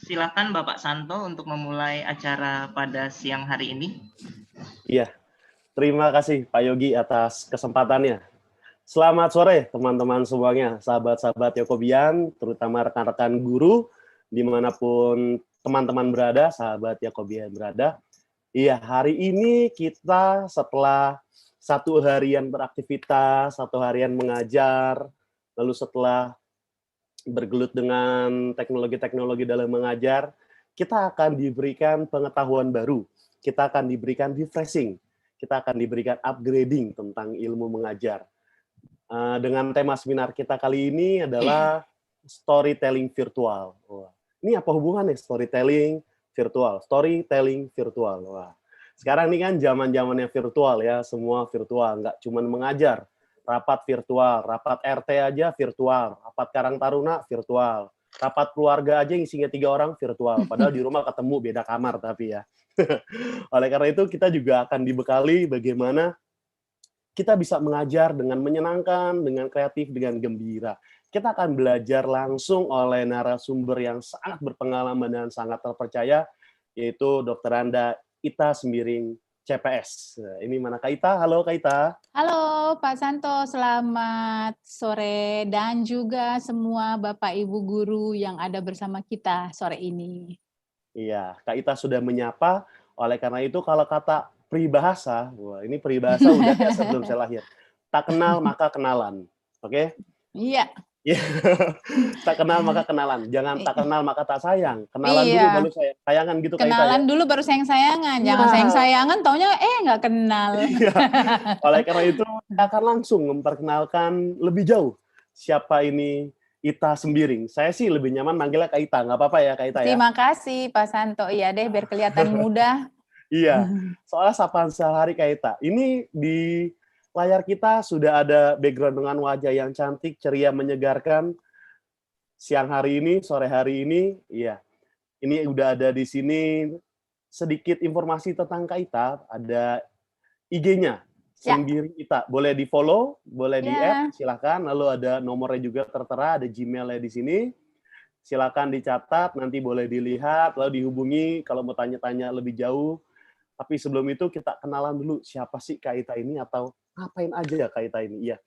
Silakan Bapak Santo untuk memulai acara pada siang hari ini. Iya, terima kasih Pak Yogi atas kesempatannya. Selamat sore teman-teman semuanya, sahabat-sahabat Yakobian, terutama rekan-rekan guru, dimanapun teman-teman berada, sahabat Yakobian berada. Iya, hari ini kita setelah satu harian beraktivitas, satu harian mengajar, lalu setelah bergelut dengan teknologi-teknologi dalam mengajar, kita akan diberikan pengetahuan baru, kita akan diberikan refreshing, kita akan diberikan upgrading tentang ilmu mengajar. Dengan tema seminar kita kali ini adalah storytelling virtual. Wah, ini apa hubungannya storytelling virtual? Storytelling virtual. Wah, sekarang ini kan zaman-zamannya virtual ya, semua virtual, nggak cuma mengajar. Rapat virtual, rapat RT aja virtual, rapat Karang Taruna virtual, rapat keluarga aja isinya 3 orang virtual, padahal di rumah ketemu beda kamar tapi ya. Oleh karena itu kita juga akan dibekali bagaimana kita bisa mengajar dengan menyenangkan, dengan kreatif, dengan gembira. Kita akan belajar langsung oleh narasumber yang sangat berpengalaman dan sangat terpercaya, yaitu Dr. Anda Ita Sembiring, CPS. Nah, ini mana Kak Ita? Halo Kak Ita. Halo Pak Santo, selamat sore dan juga semua Bapak Ibu guru yang ada bersama kita sore ini. Iya, Kak Ita sudah menyapa, oleh karena itu kalau kata peribahasa, wah ini peribahasa udah kayak sebelum saya lahir. Tak kenal maka kenalan. Oke? Iya. Iya. Tak kenal maka kenalan. Jangan tak kenal maka tak sayang. Kenalan dulu baru sayangan gitu Kak Ita ya. Kenalan dulu baru sayang-sayangan. Jangan sayang-sayangan taunya nggak kenal. Iya. Oleh karena itu kita akan langsung memperkenalkan lebih jauh siapa ini Ita Sembiring. Saya sih lebih nyaman manggilnya Kak Ita. Nggak apa-apa ya Kak Ita ya? Terima kasih Pak Santo. Iya deh biar kelihatan mudah. Iya. Soalnya sapaan sehari Kak Ita. Ini di layar kita sudah ada background dengan wajah yang cantik, ceria, menyegarkan. Siang hari ini, sore hari ini, iya. Ini udah ada di sini sedikit informasi tentang Kak Ita. Ada IG-nya, Sembiring Ita. Boleh di-follow, boleh di-add, silakan. Lalu ada nomornya juga tertera, ada Gmail-nya di sini. Silakan dicatat, nanti boleh dilihat, lalu dihubungi kalau mau tanya-tanya lebih jauh. Tapi sebelum itu kita kenalan dulu siapa sih Kak Ita ini atau ngapain aja Kak Ita ini. Iya.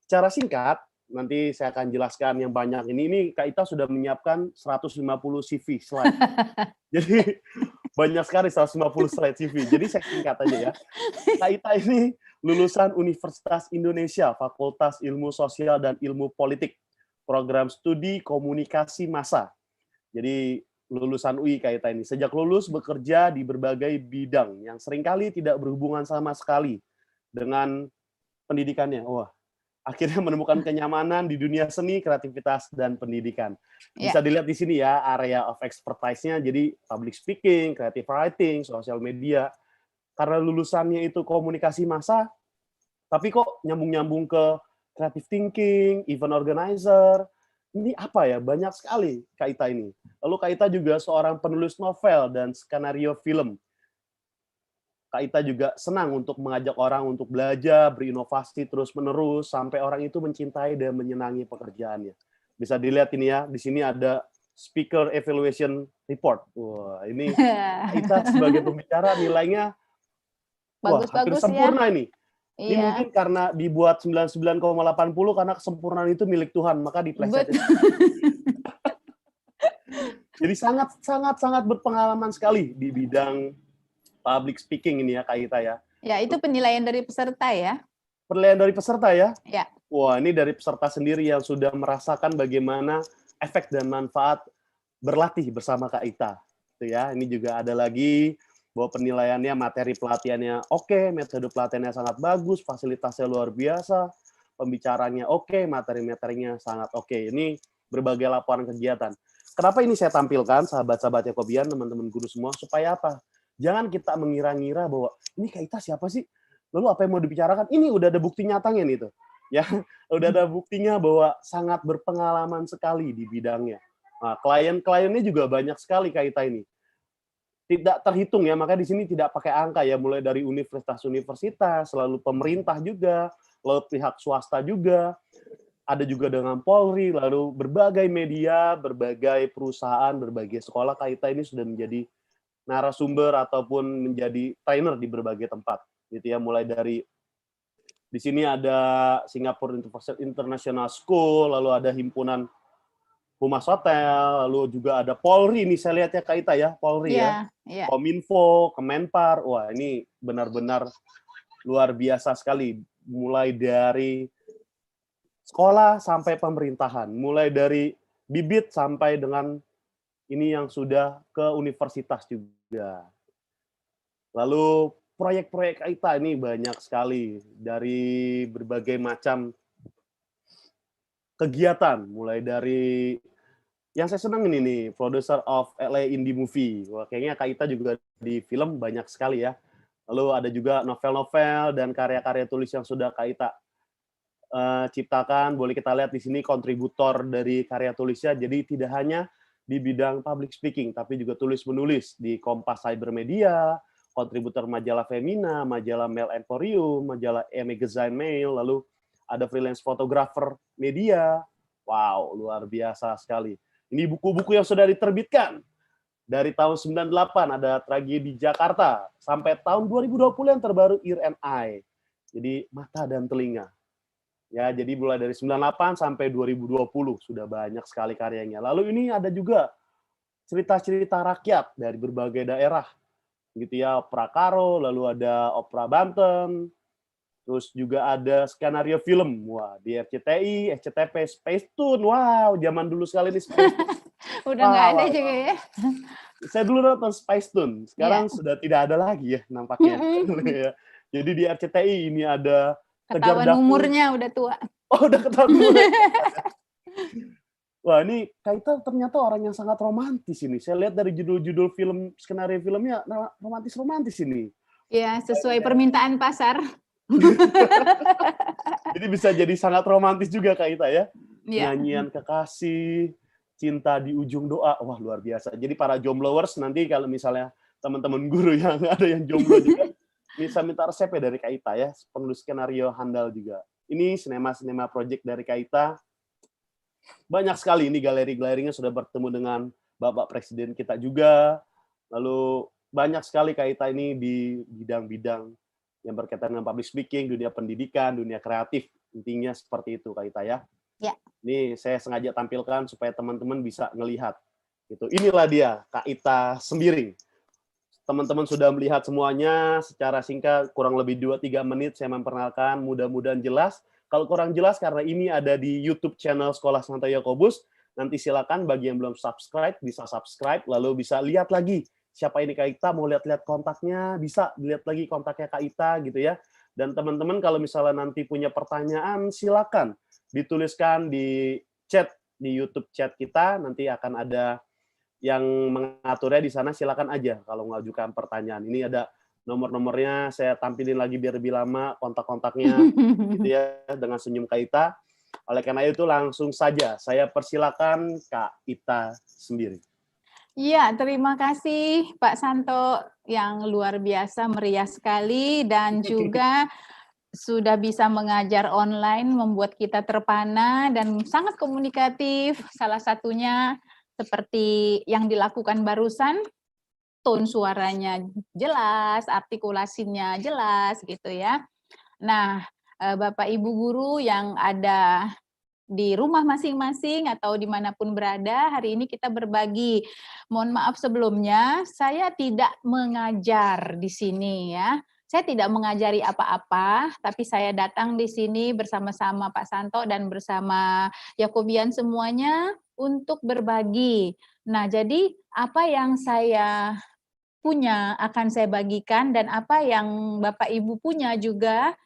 Secara singkat, nanti saya akan jelaskan yang banyak ini. Ini Kak Ita sudah menyiapkan 150 CV slide. Jadi banyak sekali 150 slide CV. Jadi saya singkat aja ya. Kak Ita ini lulusan Universitas Indonesia, Fakultas Ilmu Sosial dan Ilmu Politik, program studi komunikasi massa. Jadi lulusan UI Kak Ita ini. Sejak lulus bekerja di berbagai bidang yang seringkali tidak berhubungan sama sekali dengan pendidikannya. Wah, akhirnya menemukan kenyamanan di dunia seni, kreativitas, dan pendidikan. Bisa dilihat di sini ya, area of expertise-nya, jadi public speaking, creative writing, social media. Karena lulusannya itu komunikasi massa, tapi kok nyambung-nyambung ke creative thinking, event organizer, ini apa ya? Banyak sekali Kak Ita ini. Lalu Kak Ita juga seorang penulis novel dan skenario film. Kak Ita juga senang untuk mengajak orang untuk belajar, berinovasi terus-menerus, sampai orang itu mencintai dan menyenangi pekerjaannya. Bisa dilihat ini ya, di sini ada Speaker Evaluation Report. Wah, ini Kak Ita sebagai pembicara nilainya hampir sempurna ya. Ini. Ini mungkin karena dibuat 99,80 karena kesempurnaan itu milik Tuhan, maka diplesetin. Jadi sangat berpengalaman sekali di bidang public speaking ini ya Kak Ita ya. Ya, itu penilaian dari peserta ya. Penilaian dari peserta ya? Ya. Wah, ini dari peserta sendiri yang sudah merasakan bagaimana efek dan manfaat berlatih bersama Kak Ita. Itu ya, ini juga ada lagi bahwa penilaiannya, materi pelatihannya oke, metode pelatihannya sangat bagus, fasilitasnya luar biasa, pembicaranya oke, materi-materinya sangat oke. Ini berbagai laporan kegiatan. Kenapa ini saya tampilkan, sahabat-sahabat Yakobian, teman-teman guru semua, supaya apa? Jangan kita mengira-ngira bahwa ini Kak Ita siapa sih? Lalu apa yang mau dibicarakan? Ini udah ada bukti nyatanya nih tuh. Ya, udah ada buktinya bahwa sangat berpengalaman sekali di bidangnya. Nah, klien-kliennya juga banyak sekali Kak Ita ini. Tidak terhitung ya, makanya di sini tidak pakai angka ya, mulai dari universitas-universitas, lalu pemerintah juga, lalu pihak swasta juga. ada juga dengan Polri, lalu berbagai media, berbagai perusahaan, berbagai sekolah. Kak Ita ini sudah menjadi narasumber ataupun menjadi trainer di berbagai tempat, gitu ya. Mulai dari di sini ada Singapore International School, lalu ada himpunan Humas Hotel, lalu juga ada Polri, ini saya lihat ya Kak Ita ya, Polri ya, Iya, iya. Kominfo, Kemenpar, wah ini benar-benar luar biasa sekali. Mulai dari sekolah sampai pemerintahan, mulai dari bibit sampai dengan ini yang sudah ke universitas juga. Lalu proyek-proyek Kak Ita ini banyak sekali, dari berbagai macam kegiatan, mulai dari yang saya senang ini nih, producer of LA Indie Movie. Wah, kayaknya Kak Ita juga di film banyak sekali ya. Lalu ada juga novel-novel dan karya-karya tulis yang sudah Kak Ita ciptakan. Boleh kita lihat di sini kontributor dari karya tulisnya. Jadi tidak hanya di bidang public speaking, tapi juga tulis-menulis di Kompas Cybermedia, kontributor majalah Femina, majalah Mail Emporium, majalah E-Magazine Mail, lalu ada freelance fotografer media. Wow, luar biasa sekali. Ini buku-buku yang sudah diterbitkan. Dari tahun 98 ada Tragedi Jakarta, sampai tahun 2020 yang terbaru Ear and Eye. Jadi mata dan telinga. Ya, jadi mulai dari 98 sampai 2020 sudah banyak sekali karyanya. Lalu ini ada juga cerita-cerita rakyat dari berbagai daerah. Gitu ya, Opera Karo, lalu ada Opera Banten, terus juga ada skenario film. Wah, di RCTI, SCTP, Space Tune. Wow, zaman dulu sekali nih Space Tune. Udah nggak ada Wow. juga ya. Saya dulu nonton Space Tune, sekarang sudah tidak ada lagi ya nampaknya. Jadi di RCTI ini ada Kejar Ketahuan Daku. umurnya udah tua. Oh, udah ketahuan umurnya. Wah, ini Kak Ita ternyata orang yang sangat romantis ini. Saya lihat dari judul-judul film, skenario filmnya romantis-romantis ini. Ya, sesuai permintaan pasar. Jadi bisa jadi sangat romantis juga Kak Ita ya. Ya. Nyanyian kekasih, cinta di ujung doa. Wah, luar biasa. Jadi para jombloers nanti kalau misalnya teman-teman guru yang ada yang jomblo juga bisa minta resep ya dari Kak Ita ya, penulis skenario handal juga. Ini sinema-sinema project dari Kak Ita. Banyak sekali ini galeri-galerinya sudah bertemu dengan Bapak Presiden kita juga. Lalu banyak sekali Kak Ita ini di bidang-bidang yang berkaitan dengan public speaking, dunia pendidikan, dunia kreatif. Intinya seperti itu Kak Ita ya. Ya. Ini saya sengaja tampilkan supaya teman-teman bisa ngelihat. Gitu. Inilah dia Kak Ita Sembiring. Teman-teman sudah melihat semuanya secara singkat, kurang lebih 2-3 menit saya memperkenalkan, mudah-mudahan jelas. Kalau kurang jelas karena ini ada di YouTube channel Sekolah Santo Yakobus, nanti silakan bagi yang belum subscribe bisa subscribe, lalu bisa lihat lagi siapa ini Kak Ita, mau lihat-lihat kontaknya, bisa dilihat lagi kontaknya Kak Ita gitu ya. Dan teman-teman kalau misalnya nanti punya pertanyaan, silakan dituliskan di chat di YouTube chat kita, nanti akan ada yang mengaturnya di sana, silakan aja kalau mengajukan pertanyaan. Ini ada nomor-nomornya, saya tampilin lagi biar lebih lama, kontak-kontaknya, gitu ya, dengan senyum Kak Ita. Oleh karena itu langsung saja, saya persilakan Kak Ita Sembiring. Iya, terima kasih Pak Santo yang luar biasa, meriah sekali, dan juga sudah bisa mengajar online, membuat kita terpana dan sangat komunikatif. Salah satunya seperti yang dilakukan barusan, tone suaranya jelas, artikulasinya jelas gitu ya. Nah, Bapak Ibu guru yang ada di rumah masing-masing atau dimanapun berada, hari ini kita berbagi. Mohon maaf sebelumnya, saya tidak mengajar di sini ya. Saya tidak mengajari apa-apa, tapi saya datang di sini bersama-sama Pak Santo dan bersama Yakobian semuanya untuk berbagi. Nah, jadi apa yang saya punya akan saya bagikan, dan apa yang Bapak Ibu punya juga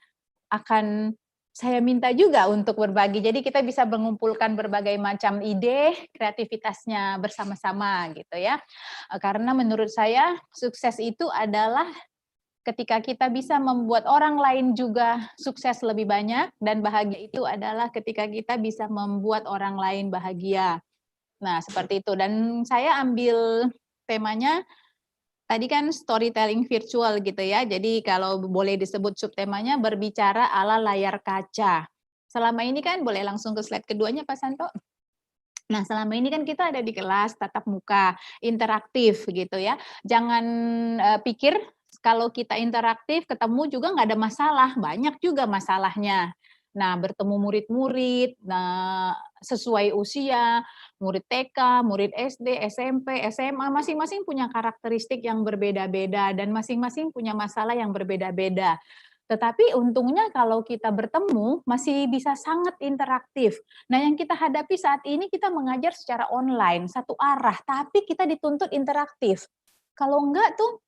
akan saya minta juga untuk berbagi. Jadi kita bisa mengumpulkan berbagai macam ide, kreativitasnya bersama-sama gitu ya. Karena menurut saya sukses itu adalah ketika kita bisa membuat orang lain juga sukses lebih banyak, dan bahagia itu adalah ketika kita bisa membuat orang lain bahagia. Nah, seperti itu. Dan saya ambil temanya tadi kan storytelling virtual gitu ya. Jadi kalau boleh disebut subtemanya berbicara ala layar kaca. selama ini kan boleh langsung ke slide keduanya Pak Santo. Nah, selama ini kan kita ada di kelas tatap muka, interaktif gitu ya. Jangan pikir kalau kita interaktif, ketemu juga nggak ada masalah, banyak juga masalahnya. Nah, bertemu murid-murid, nah, sesuai usia, murid TK, murid SD, SMP, SMA, masing-masing punya karakteristik yang berbeda-beda dan masing-masing punya masalah yang berbeda-beda. Tetapi untungnya kalau kita bertemu masih bisa sangat interaktif. Nah, yang kita hadapi saat ini kita mengajar secara online, satu arah, tapi kita dituntut interaktif. Kalau enggak tuh,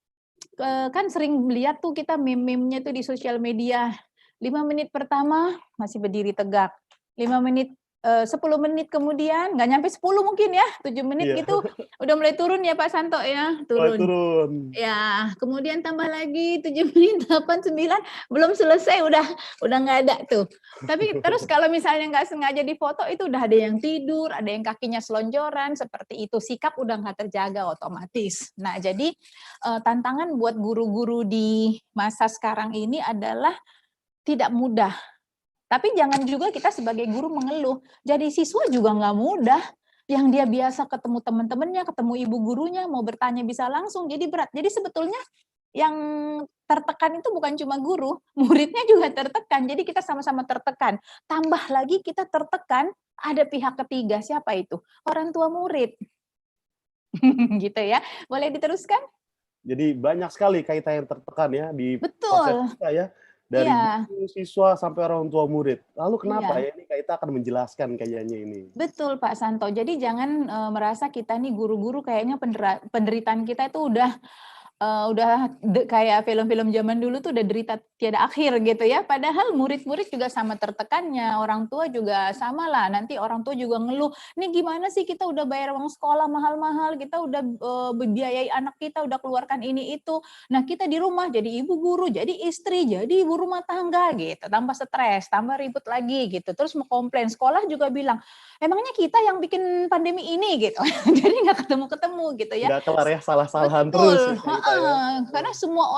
kan sering lihat tuh kita meme-memenya tuh di sosial media, 5 menit pertama masih berdiri tegak, 5 menit 10 menit kemudian, nggak nyampe 10 mungkin ya, 7 menit Iya. gitu, udah mulai turun ya Pak Santo ya, Mulai turun. turun. Ya, kemudian tambah lagi 7 menit, 8, 9, belum selesai udah nggak ada tuh. Tapi terus kalau misalnya nggak sengaja difoto itu udah ada yang tidur, ada yang kakinya selonjoran, seperti itu. Sikap udah nggak terjaga otomatis. Nah, jadi tantangan buat guru-guru di masa sekarang ini adalah tidak mudah. Tapi jangan juga kita sebagai guru mengeluh. Jadi siswa juga nggak mudah. Yang dia biasa ketemu teman-temannya, ketemu ibu gurunya, mau bertanya bisa langsung, jadi berat. Jadi sebetulnya yang tertekan itu bukan cuma guru, muridnya juga tertekan. Jadi kita sama-sama tertekan. Tambah lagi kita tertekan, ada pihak ketiga. Siapa itu? Orang tua murid. Gitu ya. Boleh diteruskan? Jadi banyak sekali kaitan yang tertekan ya di proses Betul. kita ya, dari Iya. guru, siswa, sampai orang tua murid. Lalu kenapa Iya. ya, ini Kak Ita akan menjelaskan kayaknya ini. Betul Pak Santo. Jadi jangan merasa kita nih guru-guru kayaknya penderitaan kita itu udah kayak film-film zaman dulu tuh udah derita tiada akhir gitu ya. Padahal murid-murid juga sama tertekannya, orang tua juga sama lah. Nanti orang tua juga ngeluh, nih gimana sih kita udah bayar uang sekolah mahal-mahal, kita udah biayai anak kita, udah keluarkan ini itu. Nah kita di rumah jadi ibu guru, jadi istri, jadi ibu rumah tangga gitu. Tambah stres, tambah ribut lagi gitu. Terus mau komplain, sekolah juga bilang, emangnya kita yang bikin pandemi ini gitu. Jadi nggak ketemu-ketemu gitu ya. Nggak kelar ya, salah-salahan Betul, terus ya Kak Ita ya. karena semua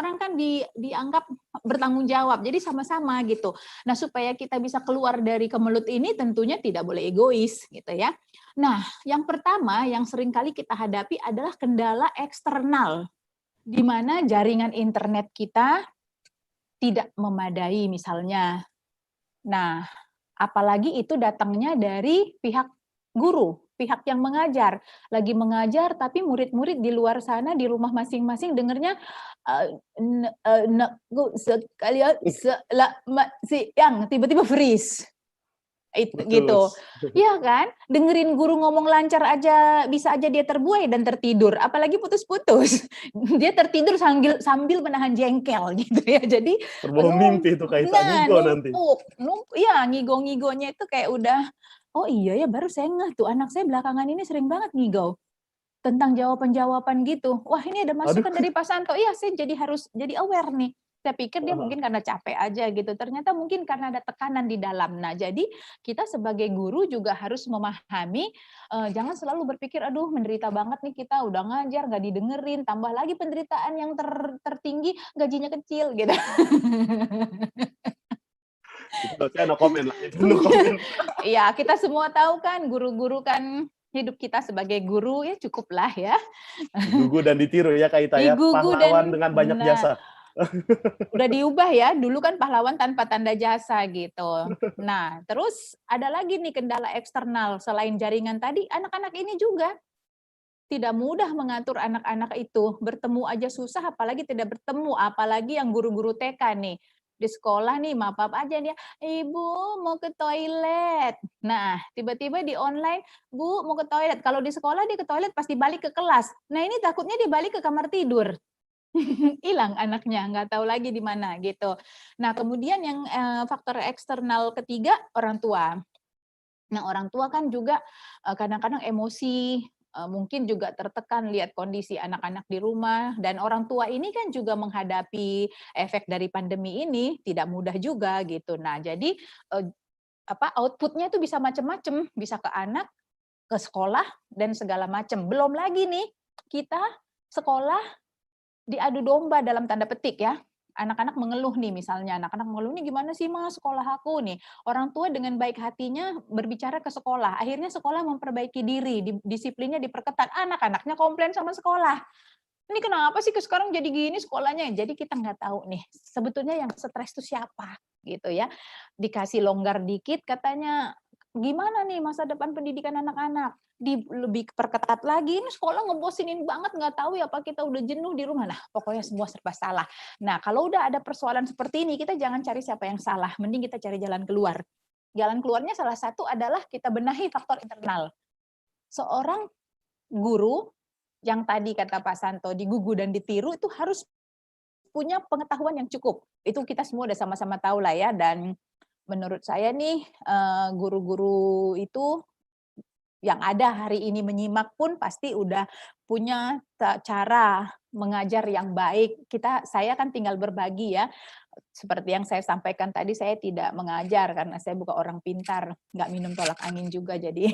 orang kan dianggap bertanggung jawab, jadi sama-sama gitu. Nah, supaya kita bisa keluar dari kemelut ini tentunya tidak boleh egois gitu ya. Nah, yang pertama yang seringkali kita hadapi adalah kendala eksternal, di mana jaringan internet kita tidak memadai misalnya. Nah, apalagi itu datangnya dari pihak guru, pihak yang mengajar. Lagi mengajar tapi murid-murid di luar sana di rumah masing-masing dengernya sekalian siang tiba-tiba freeze. Itu gitu. Putus. Iya kan? Dengerin guru ngomong lancar aja bisa aja dia terbuai dan tertidur, apalagi putus-putus. Dia tertidur sambil menahan jengkel gitu ya. Jadi Terbawa mimpi itu Kak Ita, ngigo nanti. numpuk ya ngigo-ngigonya itu kayak udah, oh iya ya baru saya ngeh tuh anak saya belakangan ini sering banget ngigau tentang jawaban-jawaban gitu. Wah ini ada masukan dari Pak Santo, iya saya harus jadi aware nih. Saya pikir dia mungkin karena capek aja gitu, ternyata mungkin karena ada tekanan di dalam. Nah jadi kita sebagai guru juga harus memahami, jangan selalu berpikir, aduh menderita banget nih kita udah ngajar, nggak didengerin, tambah lagi penderitaan yang tertinggi, gajinya kecil gitu. Itu saya no comment lah, itu no comment. Iya, kita semua tahu kan guru-guru kan hidup kita sebagai guru ya cukuplah ya. Digugu dan ditiru ya Kak Ita ya, Digugu pahlawan dan dengan banyak nah, jasa. udah diubah ya, dulu kan pahlawan tanpa tanda jasa gitu. Nah, terus ada lagi nih kendala eksternal selain jaringan tadi, anak-anak ini juga tidak mudah mengatur anak-anak itu. Bertemu aja susah, apalagi tidak bertemu, apalagi yang guru-guru TK nih. Di sekolah nih, maaf aja dia, Ibu mau ke toilet. Nah, tiba-tiba di online, Bu mau ke toilet. Kalau di sekolah dia ke toilet pasti balik ke kelas. Nah, ini takutnya dia balik ke kamar tidur. Hilang anaknya, nggak tahu lagi di mana gitu. Nah, kemudian yang faktor eksternal ketiga, orang tua. Nah, orang tua kan juga kadang-kadang emosi, mungkin juga tertekan lihat kondisi anak-anak di rumah, dan orang tua ini kan juga menghadapi efek dari pandemi ini tidak mudah juga gitu. Nah, jadi outputnya itu bisa macam-macam, bisa ke anak, ke sekolah, dan segala macam. Belum lagi nih, kita sekolah diadu domba dalam tanda petik ya. anak-anak mengeluh nih, misalnya anak-anak mengeluh nih, gimana sih Mas sekolah aku nih. Orang tua dengan baik hatinya berbicara ke sekolah, akhirnya sekolah memperbaiki diri, disiplinnya diperketat, anak-anaknya komplain sama sekolah. Ini kenapa sih sekarang jadi gini sekolahnya? Jadi kita nggak tahu nih, sebetulnya yang stres itu siapa gitu ya. Dikasih longgar dikit katanya, gimana nih masa depan pendidikan anak-anak? Lebih perketat lagi, ini sekolah ngebosinin banget, nggak tahu ya apa kita udah jenuh di rumah. Nah, pokoknya semua serba salah. Nah, kalau udah ada persoalan seperti ini, kita jangan cari siapa yang salah, mending kita cari jalan keluar. Jalan keluarnya salah satu adalah kita benahi faktor internal. Seorang guru yang tadi kata Pak Santo digugu dan ditiru itu harus punya pengetahuan yang cukup. Itu kita semua udah sama-sama tahu lah ya, dan menurut saya nih guru-guru itu yang ada hari ini menyimak pun pasti udah punya cara mengajar yang baik. Saya kan tinggal berbagi ya. Seperti yang saya sampaikan tadi, saya tidak mengajar karena saya bukan orang pintar, nggak minum tolak angin juga jadi.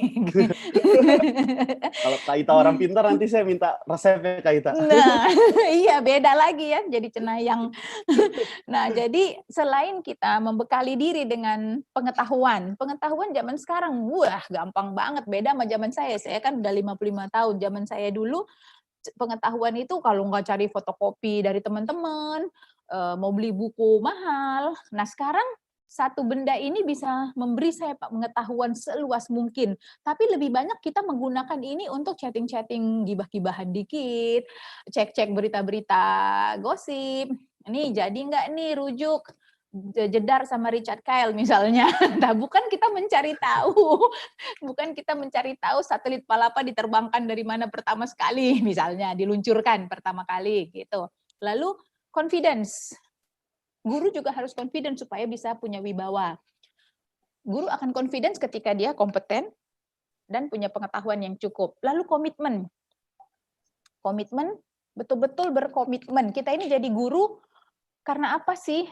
Kalau Kak Ita orang pintar, nanti saya minta resepnya Kak Ita. Nah, iya beda lagi ya, jadi cenayang. Nah, jadi selain kita membekali diri dengan pengetahuan zaman sekarang, wah gampang banget, beda sama zaman saya kan udah 55 tahun, zaman saya dulu pengetahuan itu kalau nggak cari fotokopi dari teman-teman, mau beli buku mahal. Nah sekarang satu benda ini bisa memberi saya pengetahuan seluas mungkin. Tapi lebih banyak kita menggunakan ini untuk chatting-chatting, gibah-gibahan dikit, cek-cek berita-berita gosip. Ini jadi nggak nih rujuk jedar sama Richard Kyle misalnya. Nah, bukan kita mencari tahu, bukan kita mencari tahu satelit Palapa diterbangkan dari mana pertama sekali, misalnya diluncurkan pertama kali gitu. Lalu confidence. Guru juga harus confident supaya bisa punya wibawa. Guru akan confidence ketika dia kompeten dan punya pengetahuan yang cukup. Lalu komitmen. Komitmen, betul-betul berkomitmen. Kita ini jadi guru karena apa sih?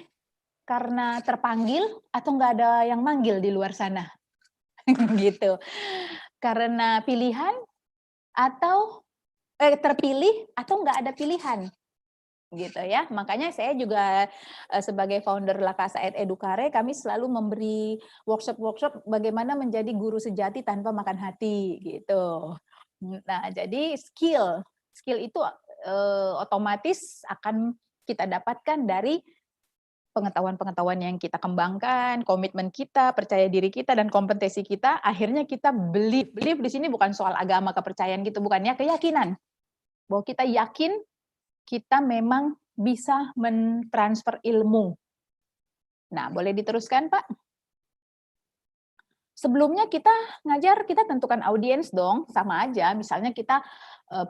Karena terpanggil atau nggak ada yang manggil di luar sana? Gitu. Karena pilihan atau terpilih atau nggak ada pilihan? Gitu ya. Makanya saya juga sebagai founder La Casa et Educare, kami selalu memberi workshop bagaimana menjadi guru sejati tanpa makan hati gitu. Nah, jadi skill itu otomatis akan kita dapatkan dari pengetahuan-pengetahuan yang kita kembangkan, komitmen kita, percaya diri kita, dan kompetensi kita, akhirnya kita believe di sini bukan soal agama, kepercayaan gitu, bukannya keyakinan. Bahwa kita yakin kita memang bisa mentransfer ilmu. Nah, boleh diteruskan, Pak? Sebelumnya kita ngajar, kita tentukan audiens dong, sama aja. Misalnya kita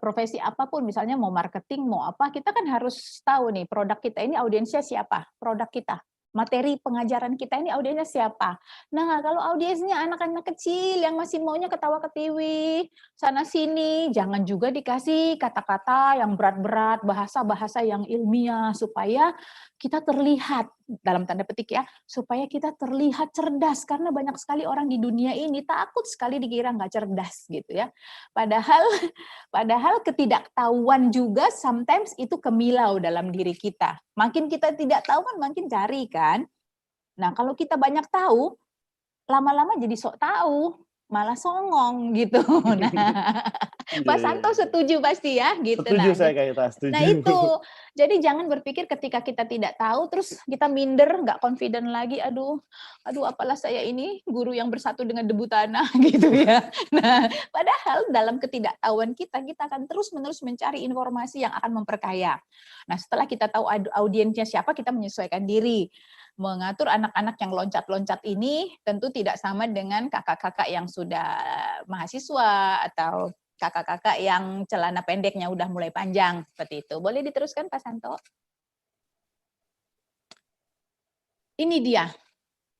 profesi apapun, misalnya mau marketing, mau apa, kita kan harus tahu nih produk kita ini audiensnya siapa, produk kita. Materi pengajaran kita ini audiensnya siapa. Nah, kalau audiensnya anak-anak kecil yang masih maunya ketawa-ketiwi, sana-sini, jangan juga dikasih kata-kata yang berat-berat, bahasa-bahasa yang ilmiah, supaya kita terlihat, dalam tanda petik ya, supaya kita terlihat cerdas, karena banyak sekali orang di dunia ini takut sekali dikira nggak cerdas gitu ya. Padahal ketidaktahuan juga sometimes itu kemilau dalam diri kita. Makin kita tidak tahu kan makin cari kan. Nah, kalau kita banyak tahu, lama-lama jadi sok tahu, malah songong gitu. Nah, Pak Santo setuju pasti ya gitu. Setuju saya Kak Ita, setuju. Nah itu, jadi jangan berpikir ketika kita tidak tahu terus kita minder, nggak confident lagi. Aduh, apalah saya ini guru yang bersatu dengan debu tanah gitu ya. Nah, padahal dalam ketidaktahuan kita akan terus-menerus mencari informasi yang akan memperkaya. Nah, setelah kita tahu audiensnya siapa, kita menyesuaikan diri. Mengatur anak-anak yang loncat-loncat ini tentu tidak sama dengan kakak-kakak yang sudah mahasiswa atau kakak-kakak yang celana pendeknya udah mulai panjang, seperti itu. Boleh diteruskan Pak Santo? Ini dia,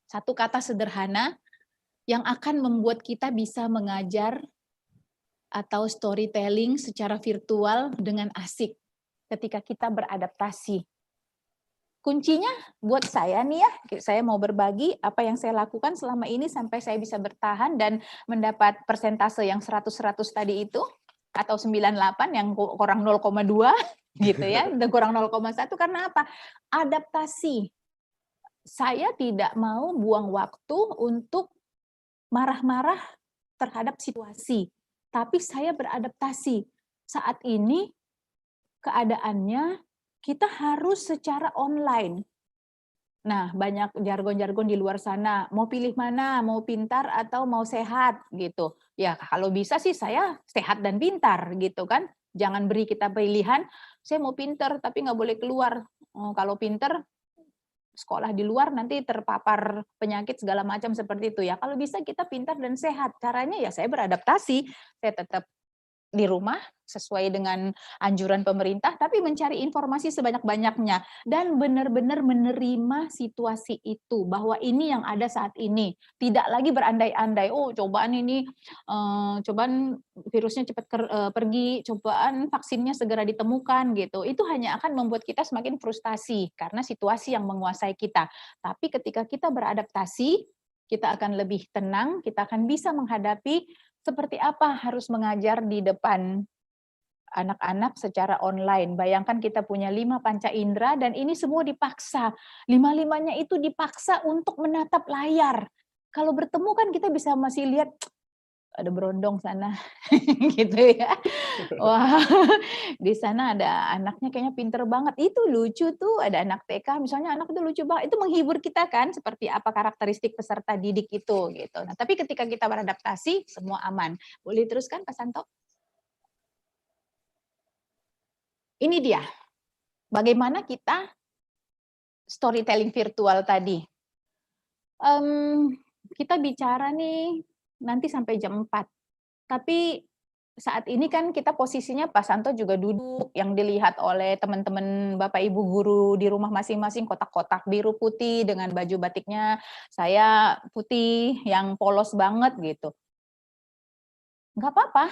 satu kata sederhana yang akan membuat kita bisa mengajar atau storytelling secara virtual dengan asik ketika kita beradaptasi. Kuncinya buat saya nih ya, saya mau berbagi apa yang saya lakukan selama ini sampai saya bisa bertahan dan mendapat persentase yang 100-100 tadi itu, atau 98 yang kurang 0,2. gitu ya, kurang 0,1 karena apa? Adaptasi. Saya tidak mau buang waktu untuk marah-marah terhadap situasi, tapi saya beradaptasi. Saat ini keadaannya kita harus secara online. Nah, banyak jargon-jargon di luar sana, mau pilih mana, mau pintar atau mau sehat gitu. Ya, kalau bisa sih saya sehat dan pintar gitu kan. Jangan beri kita pilihan, saya mau pintar tapi nggak boleh keluar. Kalau pintar, sekolah di luar nanti terpapar penyakit segala macam seperti itu ya. Kalau bisa kita pintar dan sehat. Caranya ya saya beradaptasi, saya tetap di rumah sesuai dengan anjuran pemerintah, tapi mencari informasi sebanyak-banyaknya dan benar-benar menerima situasi itu bahwa ini yang ada saat ini, tidak lagi berandai-andai. Oh, cobaan ini, cobaan virusnya cepat pergi, cobaan vaksinnya segera ditemukan gitu. Itu hanya akan membuat kita semakin frustasi karena situasi yang menguasai kita. Tapi ketika kita beradaptasi, kita akan lebih tenang, kita akan bisa menghadapi seperti apa harus mengajar di depan anak-anak secara online. Bayangkan kita punya 5 panca indera dan ini semua dipaksa. 5-5-nya itu dipaksa untuk menatap layar. Kalau bertemu kan kita bisa masih lihat, ada berondong sana, gitu ya. Wah, di sana ada anaknya kayaknya pinter banget. Itu lucu tuh, ada anak TK misalnya, anak itu lucu banget. Itu menghibur kita kan, seperti apa karakteristik peserta didik itu gitu. Nah, tapi ketika kita beradaptasi, semua aman. Boleh teruskan Pak Santo? Ini dia, bagaimana kita storytelling virtual tadi. Kita bicara nih nanti sampai jam 4. Tapi saat ini kan kita posisinya Pak Santo juga duduk, yang dilihat oleh teman-teman Bapak Ibu guru di rumah masing-masing kotak-kotak biru putih dengan baju batiknya, saya putih yang polos banget gitu. Nggak apa-apa,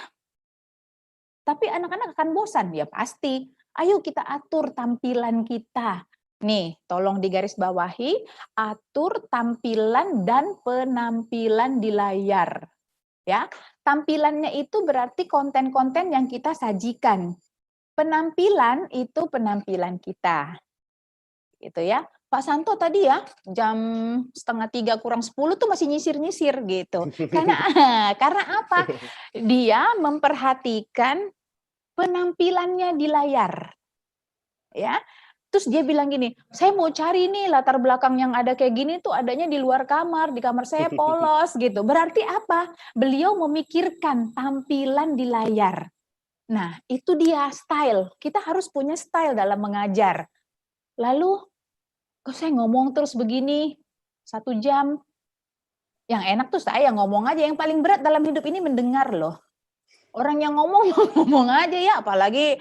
tapi anak-anak akan bosan, ya pasti. Ayo kita atur tampilan kita. Nih, tolong digarisbawahi, atur tampilan dan penampilan di layar. Ya, tampilannya itu berarti konten-konten yang kita sajikan. Penampilan itu penampilan kita. Gitu ya. Pak Santo tadi ya, jam 2:30 kurang 10 tuh masih nyisir-nyisir gitu. Karena apa? Dia memperhatikan penampilannya di layar. Ya. Terus dia bilang gini, saya mau cari nih latar belakang yang ada kayak gini tuh adanya di luar kamar, di kamar saya polos gitu. Berarti apa? Beliau memikirkan tampilan di layar. Nah, itu dia style. Kita harus punya style dalam mengajar. Lalu, kok saya ngomong terus begini 1 jam? Yang enak tuh saya ngomong aja. Yang paling berat dalam hidup ini mendengar loh. Orang yang ngomong, ngomong aja ya, apalagi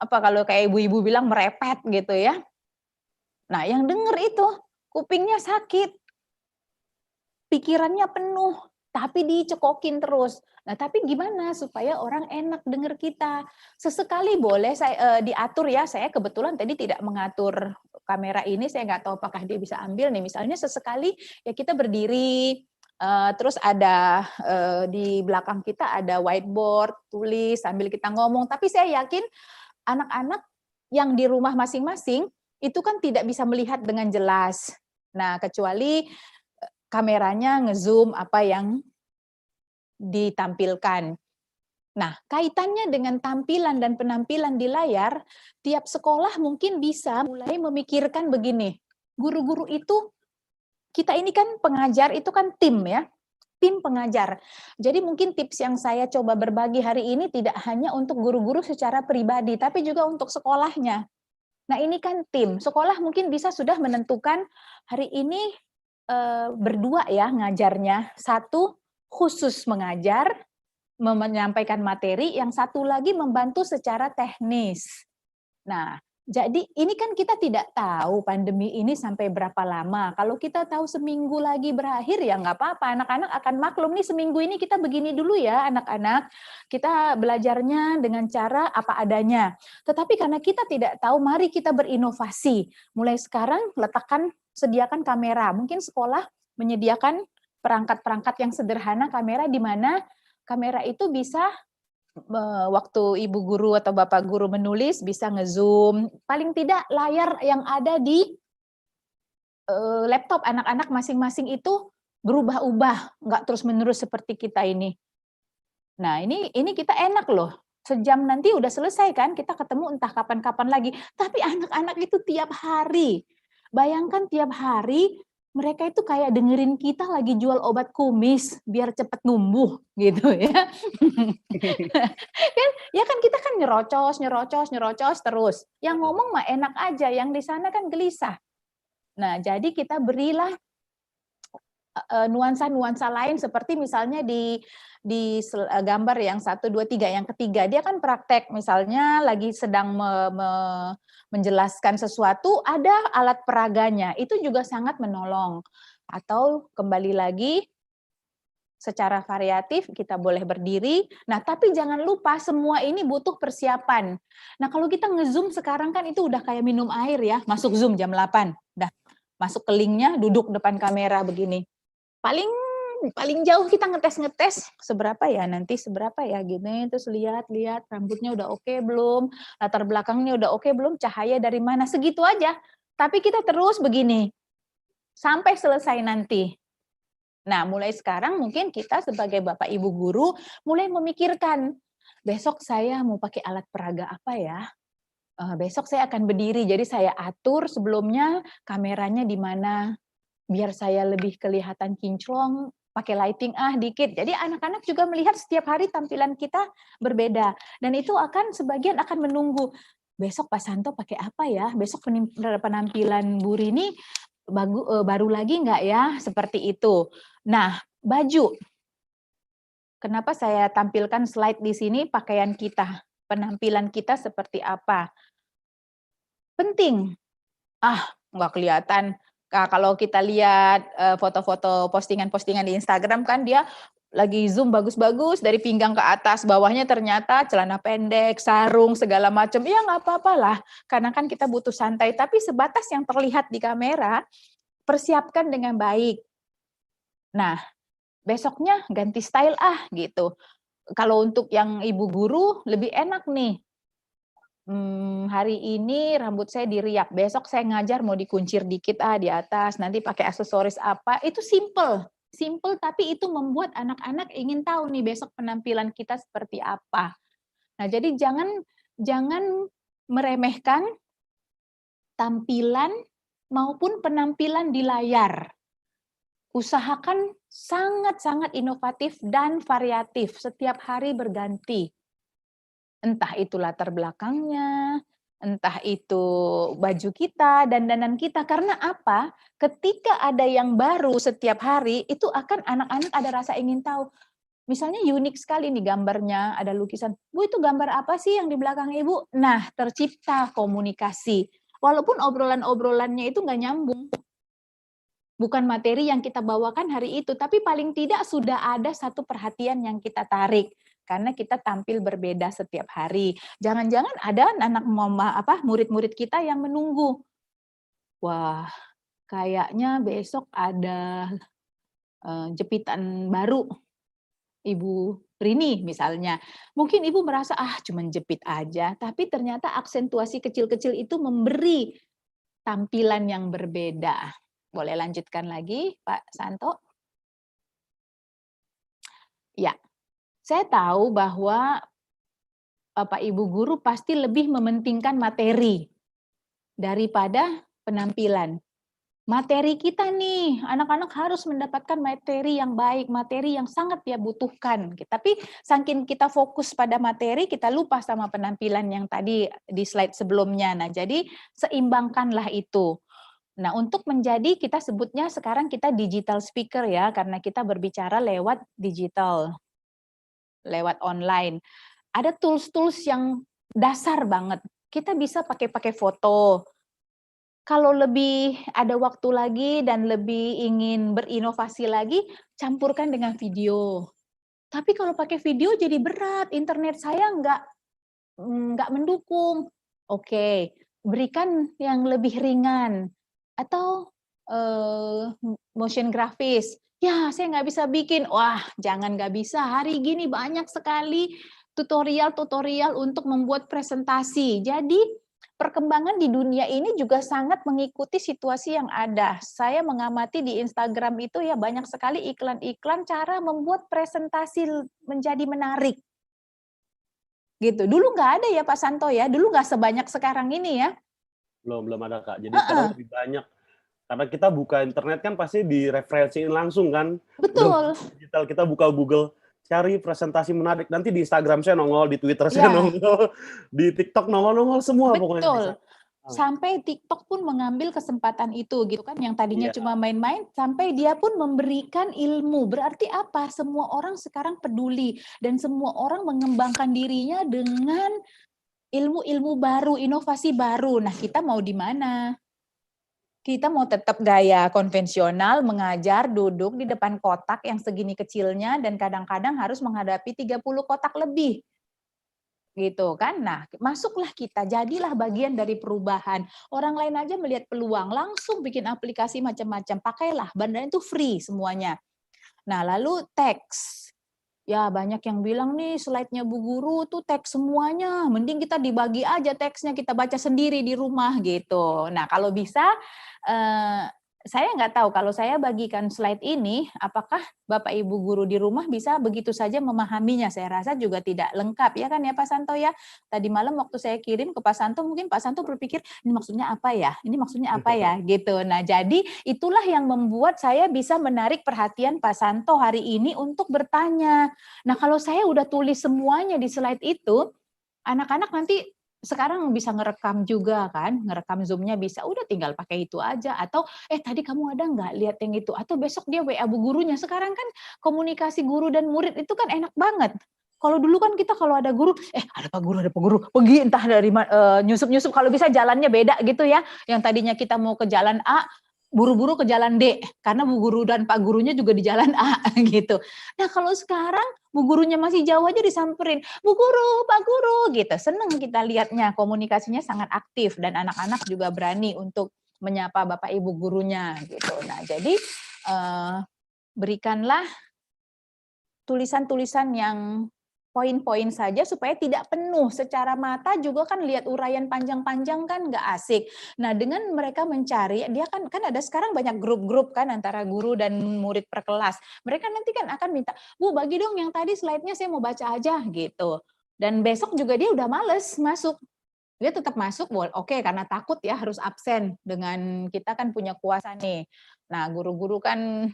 kalau kayak ibu-ibu bilang merepet gitu ya. Nah, yang denger itu kupingnya sakit, pikirannya penuh, tapi dicekokin terus. Nah, tapi gimana supaya orang enak denger kita? Sesekali boleh saya diatur ya. Saya kebetulan tadi tidak mengatur kamera ini, saya nggak tahu apakah dia bisa ambil nih. Misalnya sesekali ya kita berdiri, terus ada di belakang kita ada whiteboard, tulis sambil kita ngomong. Tapi saya yakin anak-anak yang di rumah masing-masing itu kan tidak bisa melihat dengan jelas. Nah, kecuali kameranya nge-zoom apa yang ditampilkan. Nah, kaitannya dengan tampilan dan penampilan di layar, tiap sekolah mungkin bisa mulai memikirkan begini. Guru-guru itu, kita ini kan pengajar itu kan tim ya. Tim pengajar. Jadi mungkin tips yang saya coba berbagi hari ini tidak hanya untuk guru-guru secara pribadi, tapi juga untuk sekolahnya. Nah, ini kan tim. Sekolah mungkin bisa sudah menentukan hari ini berdua ya ngajarnya. Satu khusus mengajar, menyampaikan materi, yang satu lagi membantu secara teknis. Nah, jadi ini kan kita tidak tahu pandemi ini sampai berapa lama. Kalau kita tahu seminggu lagi berakhir ya nggak apa-apa, anak-anak akan maklum nih seminggu ini kita begini dulu ya anak-anak. Kita belajarnya dengan cara apa adanya. Tetapi karena kita tidak tahu, mari kita berinovasi. Mulai sekarang sediakan kamera. Mungkin sekolah menyediakan perangkat-perangkat yang sederhana kamera di mana kamera itu bisa waktu ibu guru atau bapak guru menulis bisa nge-zoom, paling tidak layar yang ada di laptop anak-anak masing-masing itu berubah-ubah, nggak terus-menerus seperti kita ini. Nah, ini kita enak loh. Sejam nanti udah selesai kan, kita ketemu entah kapan-kapan lagi. Tapi anak-anak itu tiap hari. Bayangkan tiap hari mereka itu kayak dengerin kita lagi jual obat kumis biar cepet numbuh gitu ya. kan kita kan nyerocos terus. Yang ngomong mah enak aja, yang di sana kan gelisah. Nah, jadi kita berilah nuansa-nuansa lain seperti misalnya di gambar yang 1, 2, 3, yang ketiga dia kan praktek, misalnya lagi sedang menjelaskan sesuatu, ada alat peraganya, itu juga sangat menolong. Atau kembali lagi secara variatif kita boleh berdiri. Nah, tapi jangan lupa semua ini butuh persiapan. Nah, kalau kita nge-zoom sekarang kan itu udah kayak minum air ya, masuk Zoom jam 8, udah masuk ke linknya, duduk depan kamera begini. Paling jauh kita ngetes seberapa ya gini, terus lihat rambutnya udah oke belum, latar belakangnya udah oke belum, cahaya dari mana, segitu aja. Tapi kita terus begini sampai selesai nanti. Nah, mulai sekarang mungkin kita sebagai Bapak Ibu guru mulai memikirkan, besok saya mau pakai alat peraga apa ya? Besok saya akan berdiri, jadi saya atur sebelumnya kameranya di mana, biar saya lebih kelihatan kinclong, pakai lighting dikit. Jadi anak-anak juga melihat setiap hari tampilan kita berbeda. Dan itu sebagian akan menunggu, besok Pak Santo pakai apa ya? Besok penampilan Bu Rini baru lagi nggak ya? Seperti itu. Nah, baju. Kenapa saya tampilkan slide di sini pakaian kita? Penampilan kita seperti apa? Penting. Nggak kelihatan. Nah, kalau kita lihat foto-foto postingan-postingan di Instagram kan dia lagi zoom bagus-bagus dari pinggang ke atas, bawahnya ternyata celana pendek, sarung, segala macam. Ya nggak apa-apa lah, karena kan kita butuh santai. Tapi sebatas yang terlihat di kamera, persiapkan dengan baik. Nah, besoknya ganti style gitu. Kalau untuk yang ibu guru lebih enak nih. Hari ini rambut saya diriap, besok saya ngajar mau dikuncir dikit di atas, nanti pakai aksesoris apa, itu simple tapi itu membuat anak-anak ingin tahu nih besok penampilan kita seperti apa. Nah, jadi jangan meremehkan tampilan maupun penampilan di layar. Usahakan sangat-sangat inovatif dan variatif, setiap hari berganti. Entah itu latar belakangnya, entah itu baju kita, dandanan kita. Karena apa? Ketika ada yang baru setiap hari, itu akan anak-anak ada rasa ingin tahu. Misalnya unik sekali nih gambarnya, ada lukisan. Bu, itu gambar apa sih yang di belakang Ibu? Nah, tercipta komunikasi. Walaupun obrolan-obrolannya itu nggak nyambung. Bukan materi yang kita bawakan hari itu, tapi paling tidak sudah ada satu perhatian yang kita tarik. Karena kita tampil berbeda setiap hari. Jangan-jangan ada murid-murid kita yang menunggu. Wah, kayaknya besok ada jepitan baru Ibu Rini misalnya. Mungkin Ibu merasa cuma jepit aja, tapi ternyata aksentuasi kecil-kecil itu memberi tampilan yang berbeda. Boleh lanjutkan lagi, Pak Santo? Ya. Saya tahu bahwa Bapak Ibu guru pasti lebih mementingkan materi daripada penampilan. Materi kita nih, anak-anak harus mendapatkan materi yang baik, materi yang sangat dia butuhkan. Tapi saking kita fokus pada materi, kita lupa sama penampilan yang tadi di slide sebelumnya. Nah, jadi seimbangkanlah itu. Nah, untuk menjadi, kita sebutnya sekarang kita digital speaker ya, karena kita berbicara lewat digital, lewat online. Ada tools-tools yang dasar banget. Kita bisa pakai foto. Kalau lebih ada waktu lagi dan lebih ingin berinovasi lagi, campurkan dengan video. Tapi kalau pakai video jadi berat, internet saya nggak mendukung. Oke, berikan yang lebih ringan. Atau motion grafis. Ya, saya nggak bisa bikin. Wah, jangan nggak bisa. Hari gini banyak sekali tutorial-tutorial untuk membuat presentasi. Jadi perkembangan di dunia ini juga sangat mengikuti situasi yang ada. Saya mengamati di Instagram itu ya banyak sekali iklan-iklan cara membuat presentasi menjadi menarik. Gitu. Dulu nggak ada ya Pak Santo ya, dulu nggak sebanyak sekarang ini ya. Belum ada Kak. Jadi sekarang lebih banyak. Karena kita buka internet kan pasti direferensiin langsung kan. Betul. Digital kita buka Google, cari presentasi menarik. Nanti di Instagram saya nongol, di Twitter saya Ya. nongol, di TikTok nongol semua pokoknya. Betul. Sampai TikTok pun mengambil kesempatan itu gitu kan, yang tadinya cuma main-main, sampai dia pun memberikan ilmu. Berarti apa? Semua orang sekarang peduli dan semua orang mengembangkan dirinya dengan ilmu-ilmu baru, inovasi baru. Nah, kita mau di mana? Kita mau tetap gaya konvensional, mengajar, duduk di depan kotak yang segini kecilnya, dan kadang-kadang harus menghadapi 30 kotak lebih. Gitu kan. Nah, masuklah kita, jadilah bagian dari perubahan. Orang lain aja melihat peluang, langsung bikin aplikasi macam-macam. Pakailah, bandanya itu free semuanya. Nah, lalu teks. Ya, banyak yang bilang nih slide-nya Bu Guru tuh teks semuanya. Mending kita dibagi aja teksnya, kita baca sendiri di rumah gitu. Nah, kalau bisa saya nggak tahu kalau saya bagikan slide ini, apakah Bapak Ibu guru di rumah bisa begitu saja memahaminya? Saya rasa juga tidak lengkap ya kan ya Pak Santo ya. Tadi malam waktu saya kirim ke Pak Santo, mungkin Pak Santo berpikir ini maksudnya apa ya? Ini maksudnya apa ya? Gitu. Nah, jadi itulah yang membuat saya bisa menarik perhatian Pak Santo hari ini untuk bertanya. Nah, kalau saya udah tulis semuanya di slide itu, anak-anak nanti sekarang bisa ngerekam juga kan, ngerekam Zoom-nya bisa, udah tinggal pakai itu aja. Atau, tadi kamu ada nggak lihat yang itu? Atau besok dia WA bu gurunya. Sekarang kan komunikasi guru dan murid itu kan enak banget. Kalau dulu kan kita kalau ada guru, ada Pak Guru, pergi entah dari nyusup-nyusup, kalau bisa jalannya beda gitu ya. Yang tadinya kita mau ke jalan A, buru-buru ke jalan D, karena Bu Guru dan Pak Gurunya juga di jalan A gitu. Nah kalau sekarang Bu Gurunya masih jauh aja disamperin, Bu Guru, Pak Guru gitu. Seneng kita lihatnya, komunikasinya sangat aktif dan anak-anak juga berani untuk menyapa Bapak Ibu gurunya gitu. Nah jadi berikanlah tulisan-tulisan yang poin-poin saja supaya tidak penuh. Secara mata juga kan lihat uraian panjang-panjang kan nggak asik. Nah dengan mereka mencari, dia kan ada sekarang banyak grup-grup kan antara guru dan murid per kelas. Mereka nanti kan akan minta, Bu bagi dong yang tadi slide-nya saya mau baca aja gitu. Dan besok juga dia udah males masuk. Dia tetap masuk, oke karena takut ya harus absen dengan kita kan punya kuasa nih. Nah guru-guru kan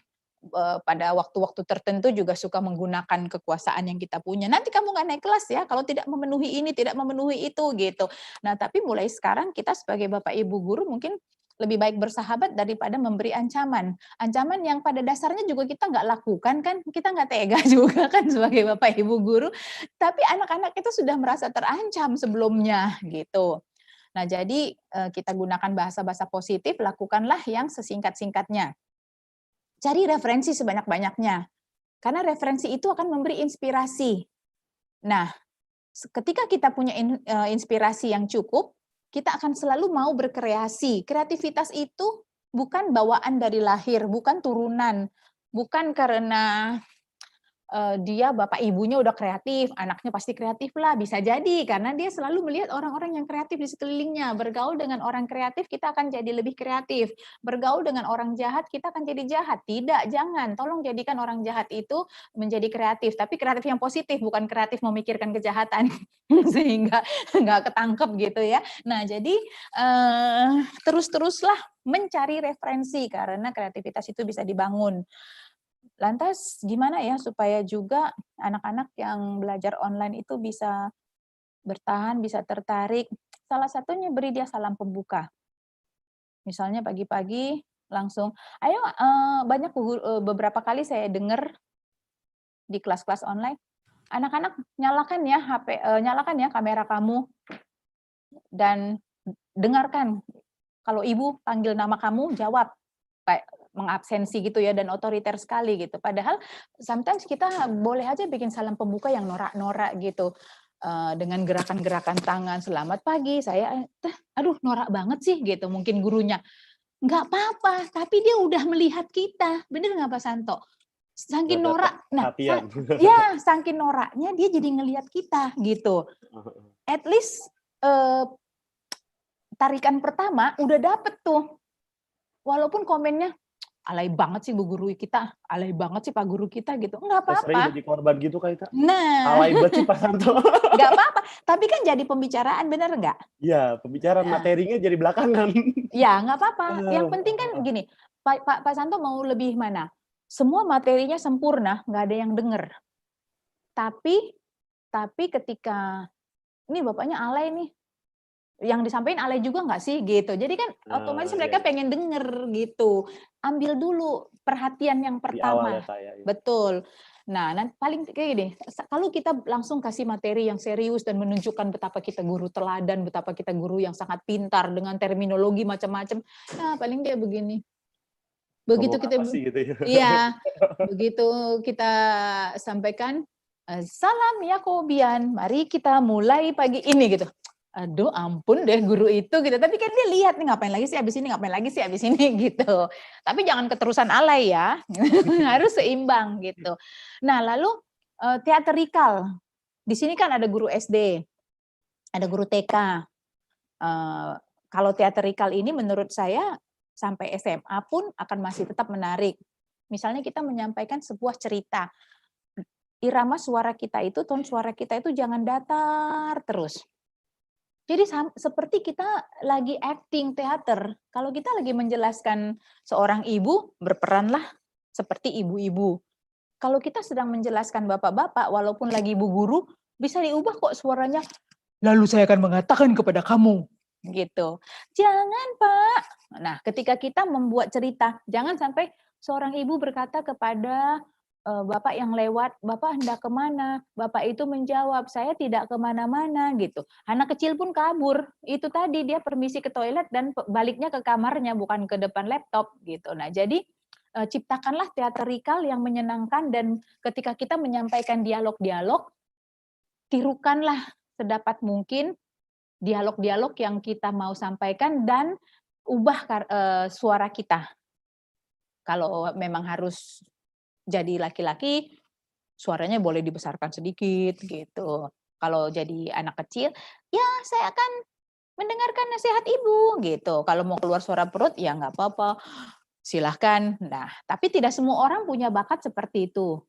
pada waktu-waktu tertentu juga suka menggunakan kekuasaan yang kita punya. Nanti kamu nggak naik kelas ya, kalau tidak memenuhi ini, tidak memenuhi itu, gitu. Nah, tapi mulai sekarang kita sebagai Bapak Ibu guru mungkin lebih baik bersahabat daripada memberi ancaman. Ancaman yang pada dasarnya juga kita nggak lakukan kan, kita nggak tega juga kan sebagai Bapak Ibu guru, tapi anak-anak itu sudah merasa terancam sebelumnya, gitu. Nah, jadi kita gunakan bahasa-bahasa positif, lakukanlah yang sesingkat-singkatnya. Cari referensi sebanyak-banyaknya, karena referensi itu akan memberi inspirasi. Nah, ketika kita punya inspirasi yang cukup, kita akan selalu mau berkreasi. Kreativitas itu bukan bawaan dari lahir, bukan turunan, bukan karena dia bapak ibunya udah kreatif, anaknya pasti kreatif lah, bisa jadi karena dia selalu melihat orang-orang yang kreatif di sekelilingnya. Bergaul dengan orang kreatif kita akan jadi lebih kreatif, bergaul dengan orang jahat kita akan jadi jahat. Tidak, jangan, tolong jadikan orang jahat itu menjadi kreatif, tapi kreatif yang positif, bukan kreatif memikirkan kejahatan sehingga nggak ketangkep gitu ya. Nah jadi terus-teruslah mencari referensi karena kreativitas itu bisa dibangun. Lantas gimana ya supaya juga anak-anak yang belajar online itu bisa bertahan, bisa tertarik? Salah satunya beri dia salam pembuka. Misalnya pagi-pagi langsung, ayo banyak beberapa kali saya dengar di kelas-kelas online, anak-anak nyalakan ya HP, nyalakan ya kamera kamu dan dengarkan. Kalau ibu panggil nama kamu, jawab. Kayak mengabsensi gitu ya dan otoriter sekali gitu. Padahal sometimes kita boleh aja bikin salam pembuka yang norak-norak gitu. Dengan gerakan-gerakan tangan, selamat pagi, saya aduh norak banget sih gitu mungkin gurunya. Nggak apa-apa, tapi dia udah melihat kita. Bener nggak Pak Santo? saking Nggak dapat norak. Nah, perhatian. ya saking noraknya dia jadi ngelihat kita gitu. At least tarikan pertama udah dapet tuh. Walaupun komennya alay banget sih Bu Guru kita, alay banget sih Pak Guru kita gitu. Enggak Saya sering apa-apa. jadi korban gitu Kak Ita. Nah, Alay banget sih Pak Santo. enggak apa-apa. Tapi kan jadi pembicaraan, bener enggak? Iya, pembicaraan Nah, materinya jadi belakangan. ya enggak apa-apa. Yang penting kan gini, Pak Santo mau lebih mana? Semua materinya sempurna, nggak ada yang denger. Tapi ketika ini bapaknya alay nih, yang disampaikan alay juga nggak sih gitu. Jadi kan otomatis mereka pengen denger gitu. Ambil dulu perhatian yang Di awal pertama. ya Kak ya. Betul. Nah, paling kayak gini, kalau kita langsung kasih materi yang serius dan menunjukkan betapa kita guru teladan, betapa kita guru yang sangat pintar dengan terminologi macam-macam, nah paling dia begini. Begitu Ngomong kita apa sih gitu ya. iya, begitu kita sampaikan salam Yakobian, mari kita mulai pagi ini gitu. Aduh ampun deh guru itu gitu. Tapi kan dia lihat nih ngapain lagi sih abis ini, ngapain lagi sih abis ini gitu. Tapi jangan keterusan alay ya. Harus seimbang gitu. Nah, lalu teatrikal. Di sini kan ada guru SD, ada guru TK. Kalau teatrikal ini menurut saya sampai SMA pun akan masih tetap menarik. Misalnya kita menyampaikan sebuah cerita. Irama suara kita itu, ton suara kita itu jangan datar terus. Jadi seperti kita lagi acting teater. Kalau kita lagi menjelaskan seorang ibu, berperanlah seperti ibu-ibu. Kalau kita sedang menjelaskan bapak-bapak, walaupun lagi ibu guru, bisa diubah kok suaranya. Lalu saya akan mengatakan kepada kamu, gitu. Jangan Pak. Nah, ketika kita membuat cerita, jangan sampai seorang ibu berkata kepada bapak yang lewat, Bapak hendak kemana? Bapak itu menjawab, saya tidak kemana-mana gitu. Anak kecil pun kabur. Itu tadi dia permisi ke toilet dan baliknya ke kamarnya, bukan ke depan laptop gitu. Nah, jadi ciptakanlah teatrikal yang menyenangkan dan ketika kita menyampaikan dialog-dialog, tirukanlah sedapat mungkin dialog-dialog yang kita mau sampaikan dan ubah suara kita. Kalau memang harus jadi laki-laki, suaranya boleh dibesarkan sedikit gitu. Kalau jadi anak kecil, ya saya akan mendengarkan nasihat ibu gitu. Kalau mau keluar suara perut, ya nggak apa-apa, silahkan. Nah, tapi tidak semua orang punya bakat seperti itu.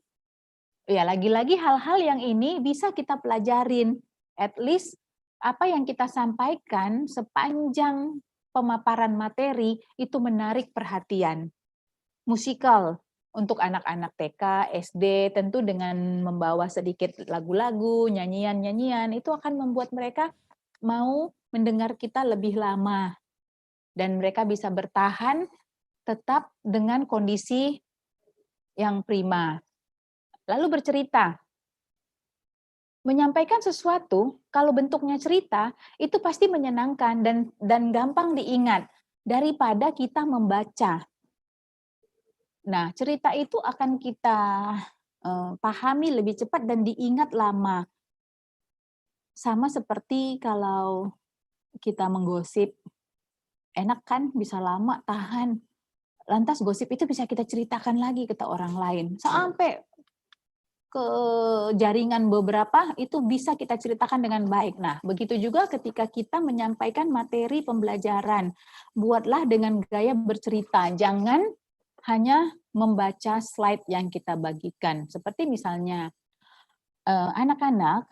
Ya lagi-lagi hal-hal yang ini bisa kita pelajarin. At least apa yang kita sampaikan sepanjang pemaparan materi itu menarik perhatian. Musikal untuk anak-anak TK, SD tentu dengan membawa sedikit lagu-lagu, nyanyian-nyanyian itu akan membuat mereka mau mendengar kita lebih lama dan mereka bisa bertahan tetap dengan kondisi yang prima. Lalu bercerita. Menyampaikan sesuatu kalau bentuknya cerita itu pasti menyenangkan dan gampang diingat daripada kita membaca. Nah, cerita itu akan kita pahami lebih cepat dan diingat lama. Sama seperti kalau kita menggosip, enak kan bisa lama tahan. Lantas gosip itu bisa kita ceritakan lagi ke orang lain. Sampai ke jaringan beberapa itu bisa kita ceritakan dengan baik. Nah, begitu juga ketika kita menyampaikan materi pembelajaran. Buatlah dengan gaya bercerita. Jangan hanya membaca slide yang kita bagikan. Seperti misalnya anak-anak,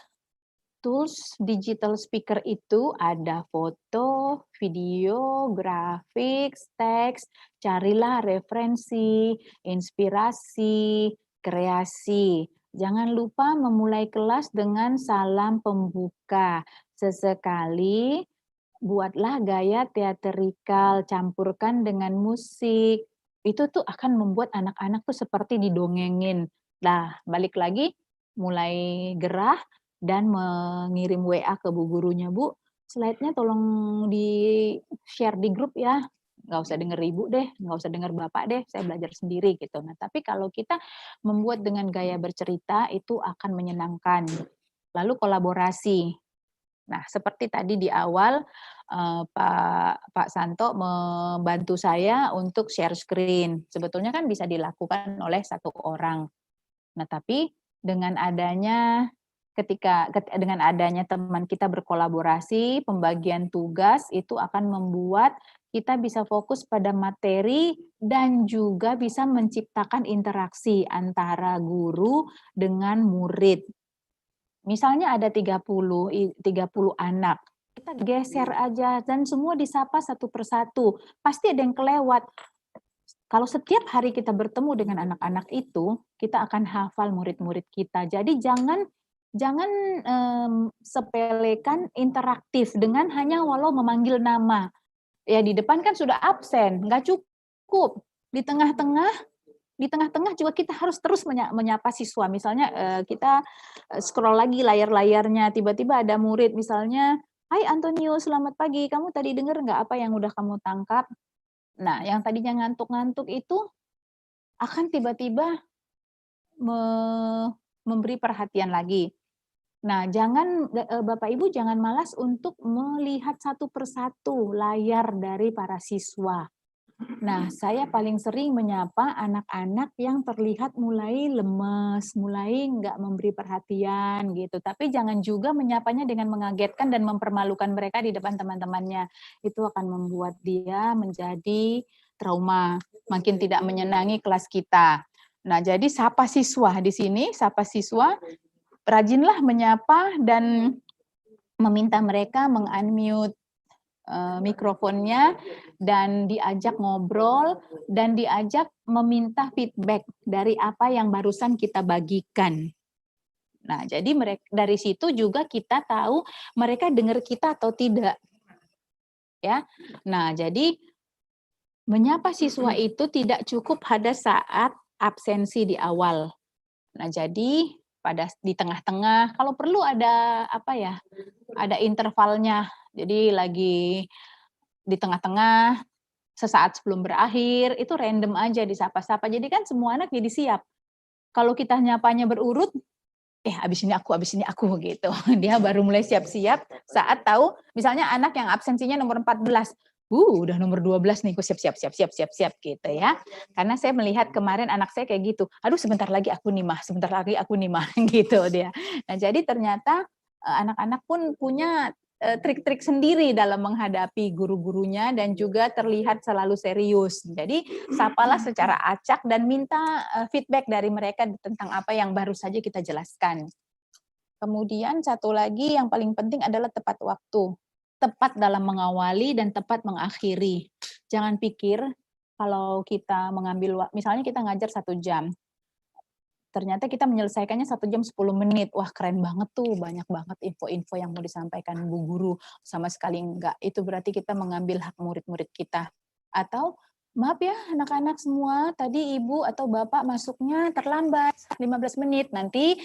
tools digital speaker itu ada foto, video, grafik, teks, carilah referensi, inspirasi, kreasi. Jangan lupa memulai kelas dengan salam pembuka. Sesekali buatlah gaya teatrikal, campurkan dengan musik. Itu tuh akan membuat anak-anak tuh seperti didongengin. Nah, balik lagi, mulai gerah dan mengirim WA ke bu gurunya, Bu, slide-nya tolong di-share di grup ya. Nggak usah denger ibu deh, nggak usah denger bapak deh, saya belajar sendiri gitu. Nah, tapi kalau kita membuat dengan gaya bercerita, itu akan menyenangkan. Lalu kolaborasi. Nah, seperti tadi di awal Pak Santo membantu saya untuk share screen. Sebetulnya kan bisa dilakukan oleh satu orang. Nah, tapi dengan adanya dengan adanya teman kita berkolaborasi, pembagian tugas itu akan membuat kita bisa fokus pada materi dan juga bisa menciptakan interaksi antara guru dengan murid. Misalnya ada 30 anak, kita geser aja dan semua disapa satu persatu. Pasti ada yang kelewat. Kalau setiap hari kita bertemu dengan anak-anak itu, kita akan hafal murid-murid kita. Jadi jangan sepelekan interaktif dengan hanya walau memanggil nama. Ya di depan kan sudah absen, nggak cukup. Di tengah-tengah juga kita harus terus menyapa siswa. Misalnya kita scroll lagi layar-layarnya, tiba-tiba ada murid misalnya, "Hai Antonio, selamat pagi. Kamu tadi dengar nggak apa yang udah kamu tangkap?" Nah, yang tadinya ngantuk-ngantuk itu akan tiba-tiba memberi perhatian lagi. Nah, Bapak Ibu jangan malas untuk melihat satu persatu layar dari para siswa. Nah, saya paling sering menyapa anak-anak yang terlihat mulai lemes, mulai nggak memberi perhatian gitu. Tapi jangan juga menyapanya dengan mengagetkan dan mempermalukan mereka di depan teman-temannya. Itu akan membuat dia menjadi trauma, makin tidak menyenangi kelas kita. Nah, jadi sapa siswa di sini, sapa siswa, rajinlah menyapa dan meminta mereka meng-unmute mikrofonnya dan diajak ngobrol dan diajak meminta feedback dari apa yang barusan kita bagikan. Nah, jadi dari situ juga kita tahu mereka dengar kita atau tidak. Ya. Nah, jadi menyapa siswa itu tidak cukup pada saat absensi di awal. Nah, jadi di tengah-tengah kalau perlu ada ada intervalnya. Jadi lagi di tengah-tengah, sesaat sebelum berakhir, itu random aja disapa-sapa. Jadi kan semua anak jadi siap. Kalau kita nyapanya berurut, abis ini aku gitu. Dia baru mulai siap-siap saat tahu, misalnya anak yang absensinya nomor 14, udah nomor 12 nih, aku siap gitu ya. Karena saya melihat kemarin anak saya kayak gitu, aduh sebentar lagi aku nih mah, gitu dia. Nah jadi ternyata anak-anak pun punya trik-trik sendiri dalam menghadapi guru-gurunya dan juga terlihat selalu serius. Jadi sapalah secara acak dan minta feedback dari mereka tentang apa yang baru saja kita jelaskan. Kemudian satu lagi yang paling penting adalah tepat waktu. Tepat dalam mengawali dan tepat mengakhiri. Jangan pikir kalau kita mengambil waktu, misalnya kita ngajar 1 jam, ternyata kita menyelesaikannya 1 jam 10 menit. Wah keren banget tuh, banyak banget info-info yang mau disampaikan Bu Guru. Sama sekali enggak. Itu berarti kita mengambil hak murid-murid kita. Atau, maaf ya anak-anak semua, tadi Ibu atau Bapak masuknya terlambat 15 menit. Nanti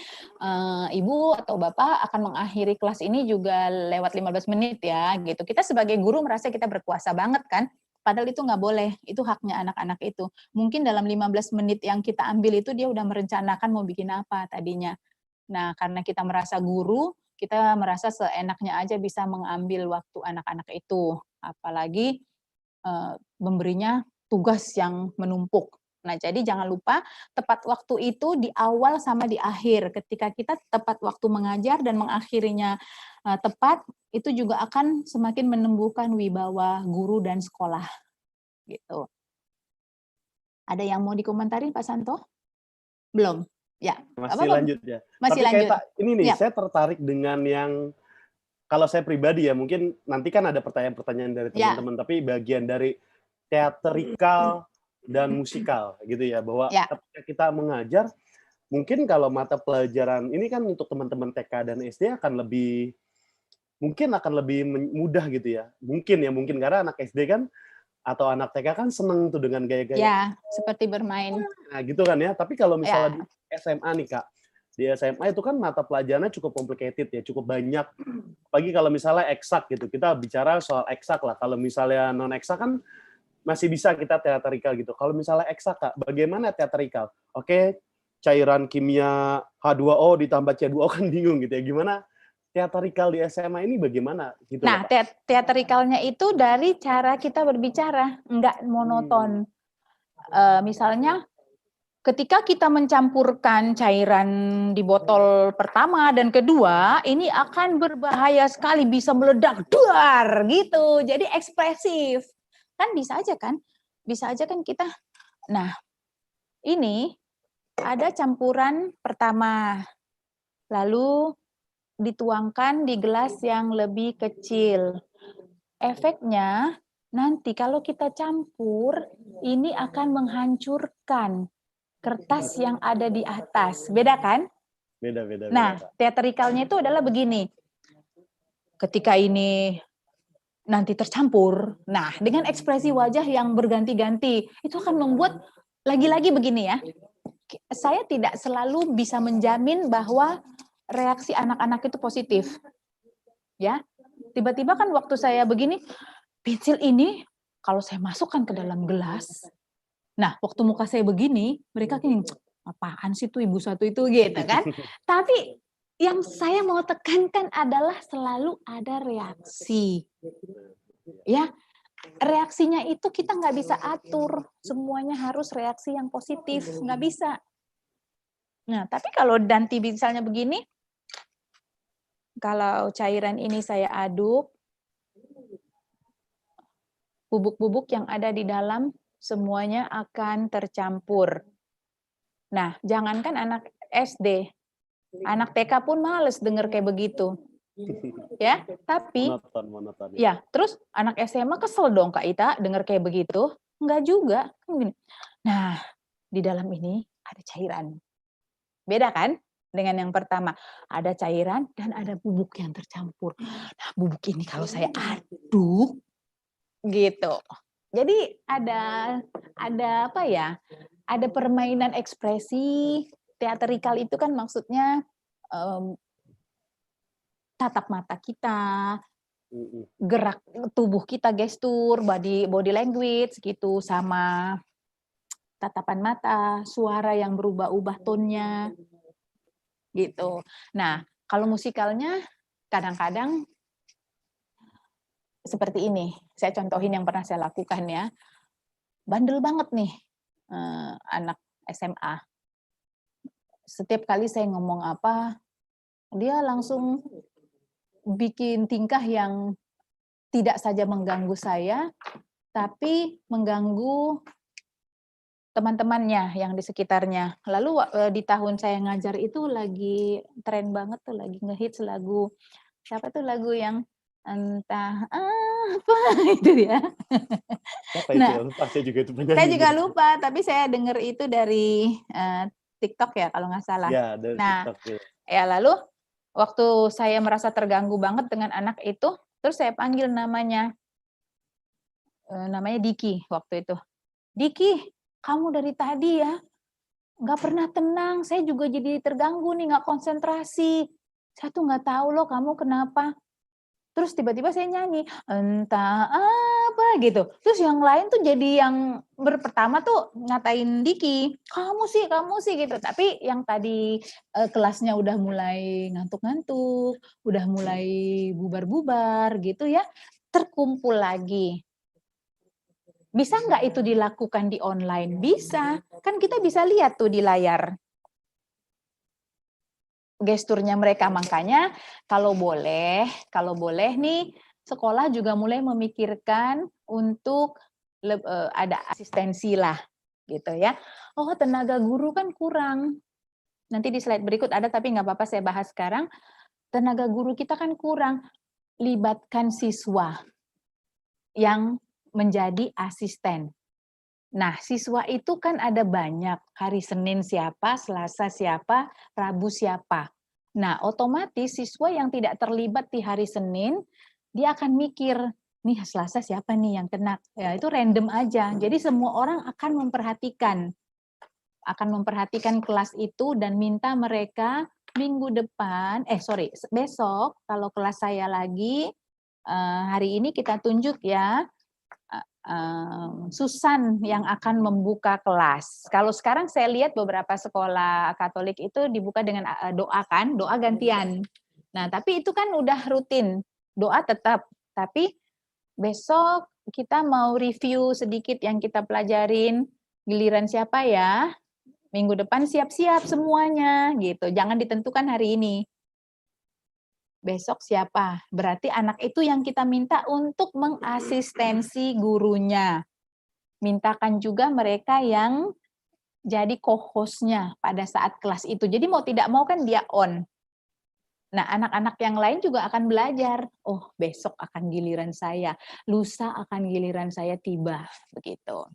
Ibu atau Bapak akan mengakhiri kelas ini juga lewat 15 menit ya. Gitu. Kita sebagai guru merasa kita berkuasa banget kan. Padahal itu nggak boleh, itu haknya anak-anak itu. Mungkin dalam 15 menit yang kita ambil itu dia udah merencanakan mau bikin apa tadinya. Nah, karena kita merasa guru, kita merasa seenaknya aja bisa mengambil waktu anak-anak itu. Apalagi memberinya tugas yang menumpuk. Nah, jadi jangan lupa tepat waktu itu di awal sama di akhir. Ketika kita tepat waktu mengajar dan mengakhirinya tepat, itu juga akan semakin menumbuhkan wibawa guru dan sekolah. Gitu. Ada yang mau dikomentari Pak Santo? Belum? Ya. Masih lanjut ya. Masih Tapi lanjut. Kayak ini nih, saya tertarik dengan yang, kalau saya pribadi ya, mungkin nanti kan ada pertanyaan-pertanyaan dari teman-teman, tapi bagian dari teatrikal dan musikal gitu ya, bahwa ketika kita mengajar, mungkin kalau mata pelajaran ini kan untuk teman-teman TK dan SD akan lebih mudah gitu ya. Mungkin karena anak SD kan atau anak TK kan seneng tuh dengan gaya-gaya. Ya, seperti bermain. Nah, gitu kan ya. Tapi kalau misalnya di SMA nih, Kak. Di SMA itu kan mata pelajarannya cukup complicated ya, cukup banyak. Apalagi kalau misalnya eksak gitu. Kita bicara soal eksak lah. Kalau misalnya non eksak kan masih bisa kita teatrikal gitu. Kalau misalnya eksak, Kak, bagaimana teatrikal? Oke, cairan kimia H2O ditambah C2O kan bingung gitu ya. Gimana teatrikal di SMA ini bagaimana gitu Nah, loh, Pak? teatrikalnya itu dari cara kita berbicara, nggak monoton. Misalnya ketika kita mencampurkan cairan di botol pertama dan kedua, ini akan berbahaya sekali, bisa meledak, duar gitu. Jadi ekspresif. Kan bisa aja kan? Bisa aja kan kita. Nah, ini ada campuran pertama. Lalu dituangkan di gelas yang lebih kecil. Efeknya nanti kalau kita campur, ini akan menghancurkan kertas yang ada di atas. Beda kan? Beda. Nah, teatrikalnya itu adalah begini. Ketika ini nanti tercampur, nah dengan ekspresi wajah yang berganti-ganti, itu akan membuat lagi-lagi begini ya. Saya tidak selalu bisa menjamin bahwa reaksi anak-anak itu positif. Ya. Tiba-tiba kan waktu saya begini, pensil ini kalau saya masukkan ke dalam gelas, nah waktu muka saya begini, mereka gini, apaan sih tuh ibu satu itu gitu kan. Tapi yang saya mau tekankan adalah selalu ada reaksi. Ya, reaksinya itu kita nggak bisa atur, semuanya harus reaksi yang positif, nggak bisa. Nah, tapi kalau nanti misalnya begini, kalau cairan ini saya aduk, bubuk-bubuk yang ada di dalam semuanya akan tercampur. Nah, jangankan anak SD, anak TK pun males denger kayak begitu. Ya, tapi monoton. ya, terus anak SMA kesel dong Kak Ita denger kayak begitu. Enggak juga. Nah, di dalam ini ada cairan. Beda kan? Dengan yang pertama, ada cairan dan ada bubuk yang tercampur. Nah, bubuk ini kalau saya aduk gitu. Jadi ada apa ya? Ada permainan ekspresi. Teatrikal itu kan maksudnya tatap mata kita, gerak tubuh kita, gestur, body language gitu, sama tatapan mata, suara yang berubah-ubah tonnya. Gitu. Nah, kalau musikalnya kadang-kadang seperti ini. Saya contohin yang pernah saya lakukan ya. Bandel banget nih anak SMA. Setiap kali saya ngomong apa, dia langsung bikin tingkah yang tidak saja mengganggu saya, tapi mengganggu teman-temannya yang di sekitarnya. Lalu di tahun saya ngajar itu lagi tren banget tuh, lagi ngehits lagu, siapa tuh lagu yang entah apa itu ya. Siapa itu? Nah, Lupa, saya juga itu saya juga penyanyi. lupa, tapi saya dengar itu dari TikTok ya kalau nggak salah. Ya, dari Nah, TikTok ya. ya lalu waktu saya merasa terganggu banget dengan anak itu, terus saya panggil namanya Diki waktu itu. Diki, kamu dari tadi ya nggak pernah tenang. Saya juga jadi terganggu nih, nggak konsentrasi. Saya tuh nggak tahu loh kamu kenapa. Terus tiba-tiba saya nyanyi, entah apa gitu. Terus yang lain tuh jadi yang pertama tuh ngatain Diki, kamu sih gitu. Tapi yang tadi kelasnya udah mulai ngantuk-ngantuk, udah mulai bubar-bubar gitu ya, terkumpul lagi. Bisa nggak itu dilakukan di online? Bisa. Kan kita bisa lihat tuh di layar gesturnya mereka. Makanya kalau boleh nih sekolah juga mulai memikirkan untuk ada asistensi lah gitu ya. Oh, tenaga guru kan kurang. Nanti di slide berikut ada, tapi nggak apa-apa saya bahas sekarang. Tenaga guru kita kan kurang. Libatkan siswa yang menjadi asisten. Nah, siswa itu kan ada banyak. Hari Senin siapa, Selasa siapa, Rabu siapa. Nah, otomatis siswa yang tidak terlibat di hari Senin, dia akan mikir, nih Selasa siapa nih yang kena. Ya, itu random aja. Jadi semua orang akan memperhatikan kelas itu dan minta mereka besok kalau kelas saya lagi, hari ini kita tunjuk ya, Susan yang akan membuka kelas. Kalau sekarang saya lihat beberapa sekolah Katolik itu dibuka dengan doa kan, doa gantian. Nah, tapi itu kan udah rutin, doa tetap. Tapi besok kita mau review sedikit yang kita pelajarin, giliran siapa ya? Minggu depan siap-siap semuanya gitu. Jangan ditentukan hari ini. Besok siapa? Berarti anak itu yang kita minta untuk mengasistensi gurunya. Mintakan juga mereka yang jadi co-host-nya pada saat kelas itu. Jadi mau tidak mau kan dia on. Nah, anak-anak yang lain juga akan belajar. Oh, besok akan giliran saya, lusa akan giliran saya tiba, begitu.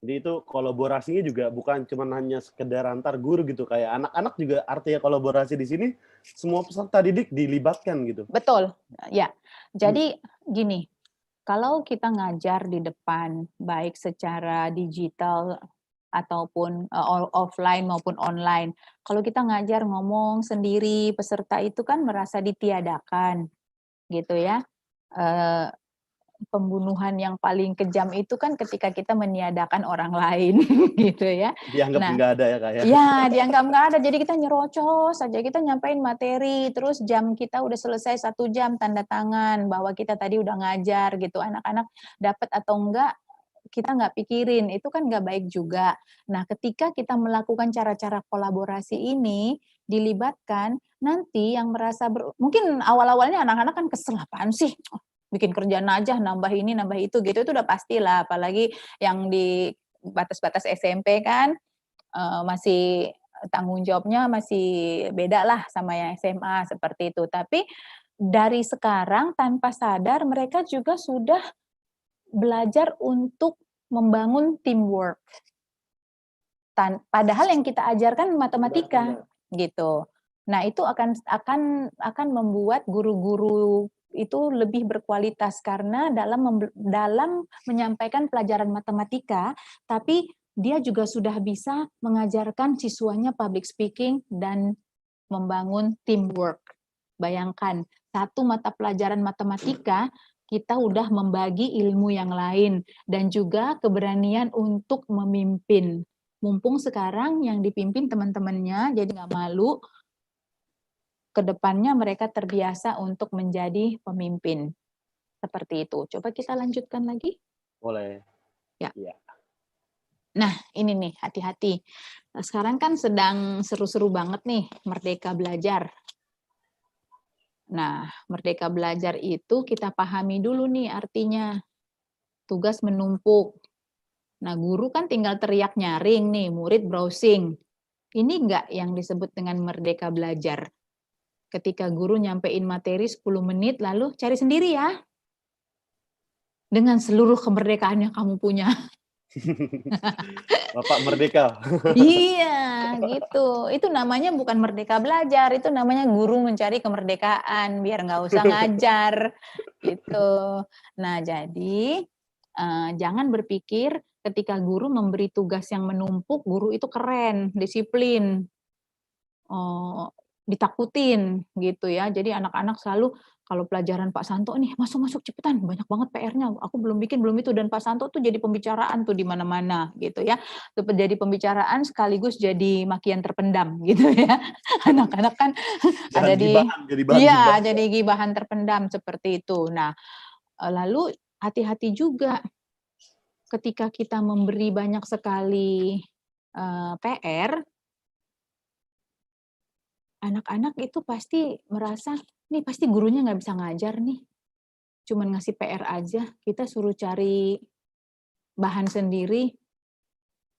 Jadi itu kolaborasinya juga bukan cuma hanya sekedar antar guru gitu, kayak anak-anak juga artinya kolaborasi di sini semua peserta didik dilibatkan gitu. Betul, ya. Jadi gini, kalau kita ngajar di depan, baik secara digital ataupun offline maupun online, kalau kita ngajar ngomong sendiri, peserta itu kan merasa ditiadakan, gitu ya. Pembunuhan yang paling kejam itu kan ketika kita meniadakan orang lain, gitu ya. Dianggap Nah, nggak ada ya Kak ya? ya, dianggap nggak ada. Jadi kita nyerocos saja, kita nyampein materi, terus jam kita udah selesai 1 jam, tanda tangan bahwa kita tadi udah ngajar gitu. Anak-anak dapat atau enggak, kita nggak pikirin, itu kan nggak baik juga. Nah, ketika kita melakukan cara-cara kolaborasi ini, dilibatkan, nanti yang merasa mungkin awal-awalnya anak-anak kan kesel, apaan sih? Bikin kerjaan aja, nambah ini, nambah itu, gitu, itu udah pastilah. Apalagi yang di batas-batas SMP kan, masih tanggung jawabnya masih beda lah sama yang SMA, seperti itu. Tapi dari sekarang tanpa sadar mereka juga sudah belajar untuk membangun teamwork. Padahal yang kita ajarkan matematika, gitu. Nah, itu akan membuat guru-guru itu lebih berkualitas karena dalam menyampaikan pelajaran matematika, tapi dia juga sudah bisa mengajarkan siswanya public speaking dan membangun teamwork. Bayangkan, satu mata pelajaran matematika, kita udah membagi ilmu yang lain, dan juga keberanian untuk memimpin. Mumpung sekarang yang dipimpin teman-temannya, jadi nggak malu, kedepannya mereka terbiasa untuk menjadi pemimpin. Seperti itu. Coba kita lanjutkan lagi. Boleh. Ya. Ya. Nah, ini nih, hati-hati. Sekarang kan sedang seru-seru banget nih, Merdeka Belajar. Nah, Merdeka Belajar itu kita pahami dulu nih artinya. Tugas menumpuk. Nah, guru kan tinggal teriak nyaring nih, murid browsing. Ini enggak yang disebut dengan Merdeka Belajar. Ketika guru nyampein materi 10 menit, lalu cari sendiri ya. Dengan seluruh kemerdekaan yang kamu punya. Bapak merdeka. Iya, gitu. Itu namanya bukan Merdeka Belajar, itu namanya guru mencari kemerdekaan, biar nggak usah ngajar, gitu. Nah, jadi jangan berpikir ketika guru memberi tugas yang menumpuk, guru itu keren, disiplin, ditakutin, gitu ya. Jadi anak-anak selalu, kalau pelajaran Pak Santo nih, masuk cepetan, banyak banget PR-nya, aku belum bikin, belum itu, dan Pak Santo tuh jadi pembicaraan tuh di mana-mana, gitu ya. Jadi pembicaraan sekaligus jadi makian terpendam, gitu ya. Anak-anak kan ada di, iya, jadi gibahan terpendam seperti itu. Nah, lalu hati-hati juga ketika kita memberi banyak sekali PR, anak-anak itu pasti merasa, nih pasti gurunya nggak bisa ngajar nih, cuman ngasih PR aja, kita suruh cari bahan sendiri,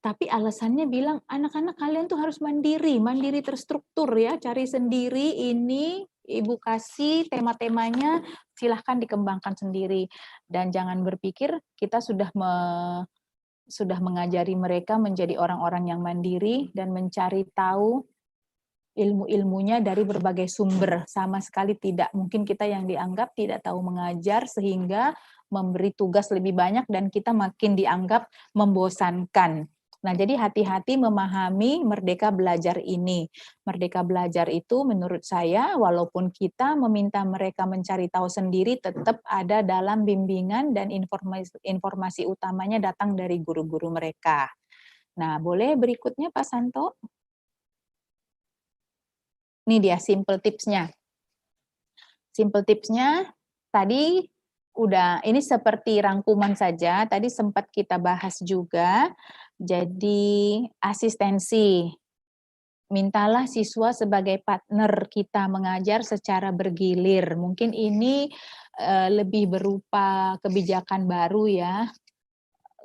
tapi alasannya bilang, anak-anak kalian tuh harus mandiri terstruktur ya, cari sendiri, ini Ibu kasih tema-temanya, silahkan dikembangkan sendiri. Dan jangan berpikir kita sudah mengajari mereka menjadi orang-orang yang mandiri dan mencari tahu ilmu-ilmunya dari berbagai sumber. Sama sekali tidak. Mungkin kita yang dianggap tidak tahu mengajar sehingga memberi tugas lebih banyak dan kita makin dianggap membosankan. Nah, jadi hati-hati memahami Merdeka Belajar ini. Merdeka Belajar itu menurut saya, walaupun kita meminta mereka mencari tahu sendiri, tetap ada dalam bimbingan dan informasi utamanya datang dari guru-guru mereka. Nah, boleh berikutnya Pak Santo? Ini dia simple tipsnya. Simple tipsnya tadi ini seperti rangkuman saja, tadi sempat kita bahas juga. Jadi asistensi, mintalah siswa sebagai partner kita mengajar secara bergilir. Mungkin ini lebih berupa kebijakan baru ya.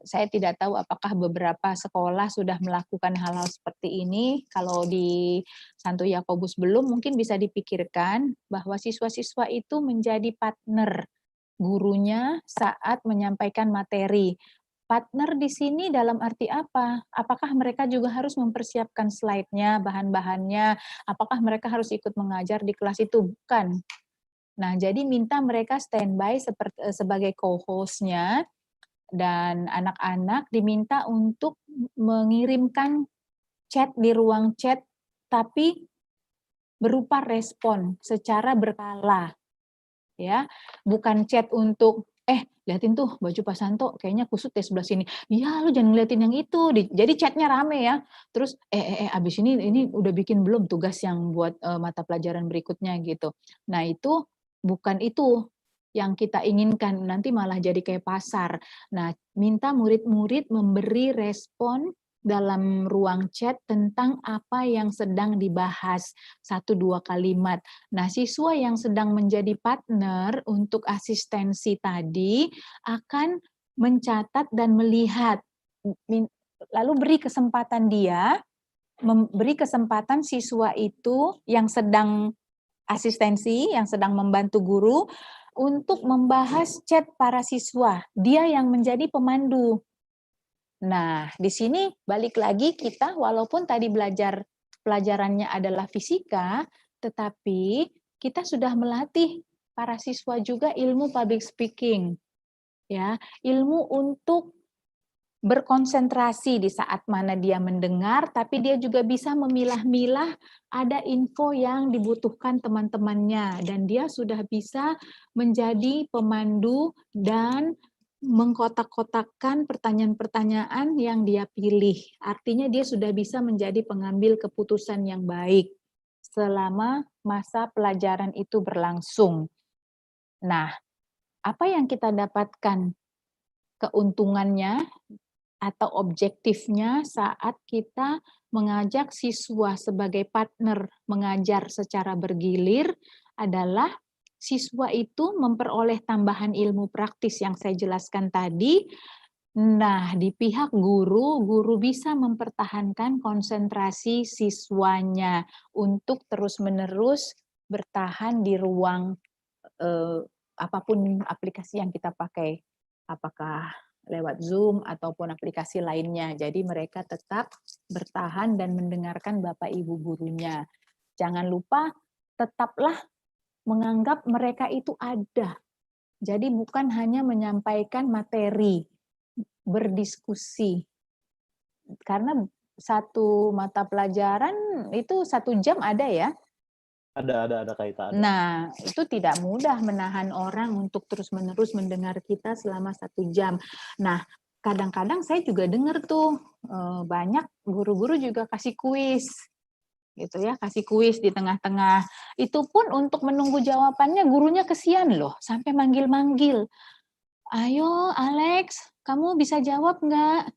Saya tidak tahu apakah beberapa sekolah sudah melakukan hal-hal seperti ini. Kalau di Santo Yakobus belum, mungkin bisa dipikirkan bahwa siswa-siswa itu menjadi partner gurunya saat menyampaikan materi. Partner di sini dalam arti apa? Apakah mereka juga harus mempersiapkan slide-nya, bahan-bahannya? Apakah mereka harus ikut mengajar di kelas itu? Bukan. Nah, jadi minta mereka standby sebagai co-host-nya, dan anak-anak diminta untuk mengirimkan chat di ruang chat, tapi berupa respon secara berkala. Ya, bukan chat untuk liatin tuh baju Pak Santo kayaknya kusut ya sebelah sini. Iya, lu jangan ngeliatin yang itu. Jadi chatnya rame ya. Terus abis ini udah bikin belum tugas yang buat mata pelajaran berikutnya gitu. Nah, itu bukan itu yang kita inginkan, nanti malah jadi kayak pasar. Nah, minta murid-murid memberi respon dalam ruang chat tentang apa yang sedang dibahas, 1-2 kalimat. Nah, siswa yang sedang menjadi partner untuk asistensi tadi akan mencatat dan melihat, lalu beri kesempatan memberi kesempatan siswa itu yang sedang asistensi, yang sedang membantu guru, untuk membahas chat para siswa. Dia yang menjadi pemandu. Nah, di sini balik lagi kita, walaupun tadi pelajarannya adalah fisika, tetapi kita sudah melatih para siswa juga ilmu public speaking. Ya, ilmu untuk berkonsentrasi di saat mana dia mendengar, tapi dia juga bisa memilah-milah ada info yang dibutuhkan teman-temannya, dan dia sudah bisa menjadi pemandu dan mengkotak-kotakkan pertanyaan-pertanyaan yang dia pilih. Artinya dia sudah bisa menjadi pengambil keputusan yang baik selama masa pelajaran itu berlangsung. Nah, apa yang kita dapatkan keuntungannya atau objektifnya saat kita mengajak siswa sebagai partner mengajar secara bergilir adalah siswa itu memperoleh tambahan ilmu praktis yang saya jelaskan tadi. Nah, di pihak guru bisa mempertahankan konsentrasi siswanya untuk terus-menerus bertahan di ruang apapun aplikasi yang kita pakai, apakah lewat Zoom ataupun aplikasi lainnya. Jadi mereka tetap bertahan dan mendengarkan Bapak Ibu gurunya. Jangan lupa tetaplah menganggap mereka itu ada. Jadi bukan hanya menyampaikan materi, berdiskusi. Karena satu mata pelajaran itu 1 jam ada ya. Ada kaitan. Nah, itu tidak mudah menahan orang untuk terus-menerus mendengar kita selama 1 jam. Nah, kadang-kadang saya juga dengar tuh banyak guru-guru juga kasih kuis, gitu ya, kasih kuis di tengah-tengah. Itu pun untuk menunggu jawabannya gurunya kesian loh, sampai manggil-manggil. Ayo Alex, kamu bisa jawab nggak?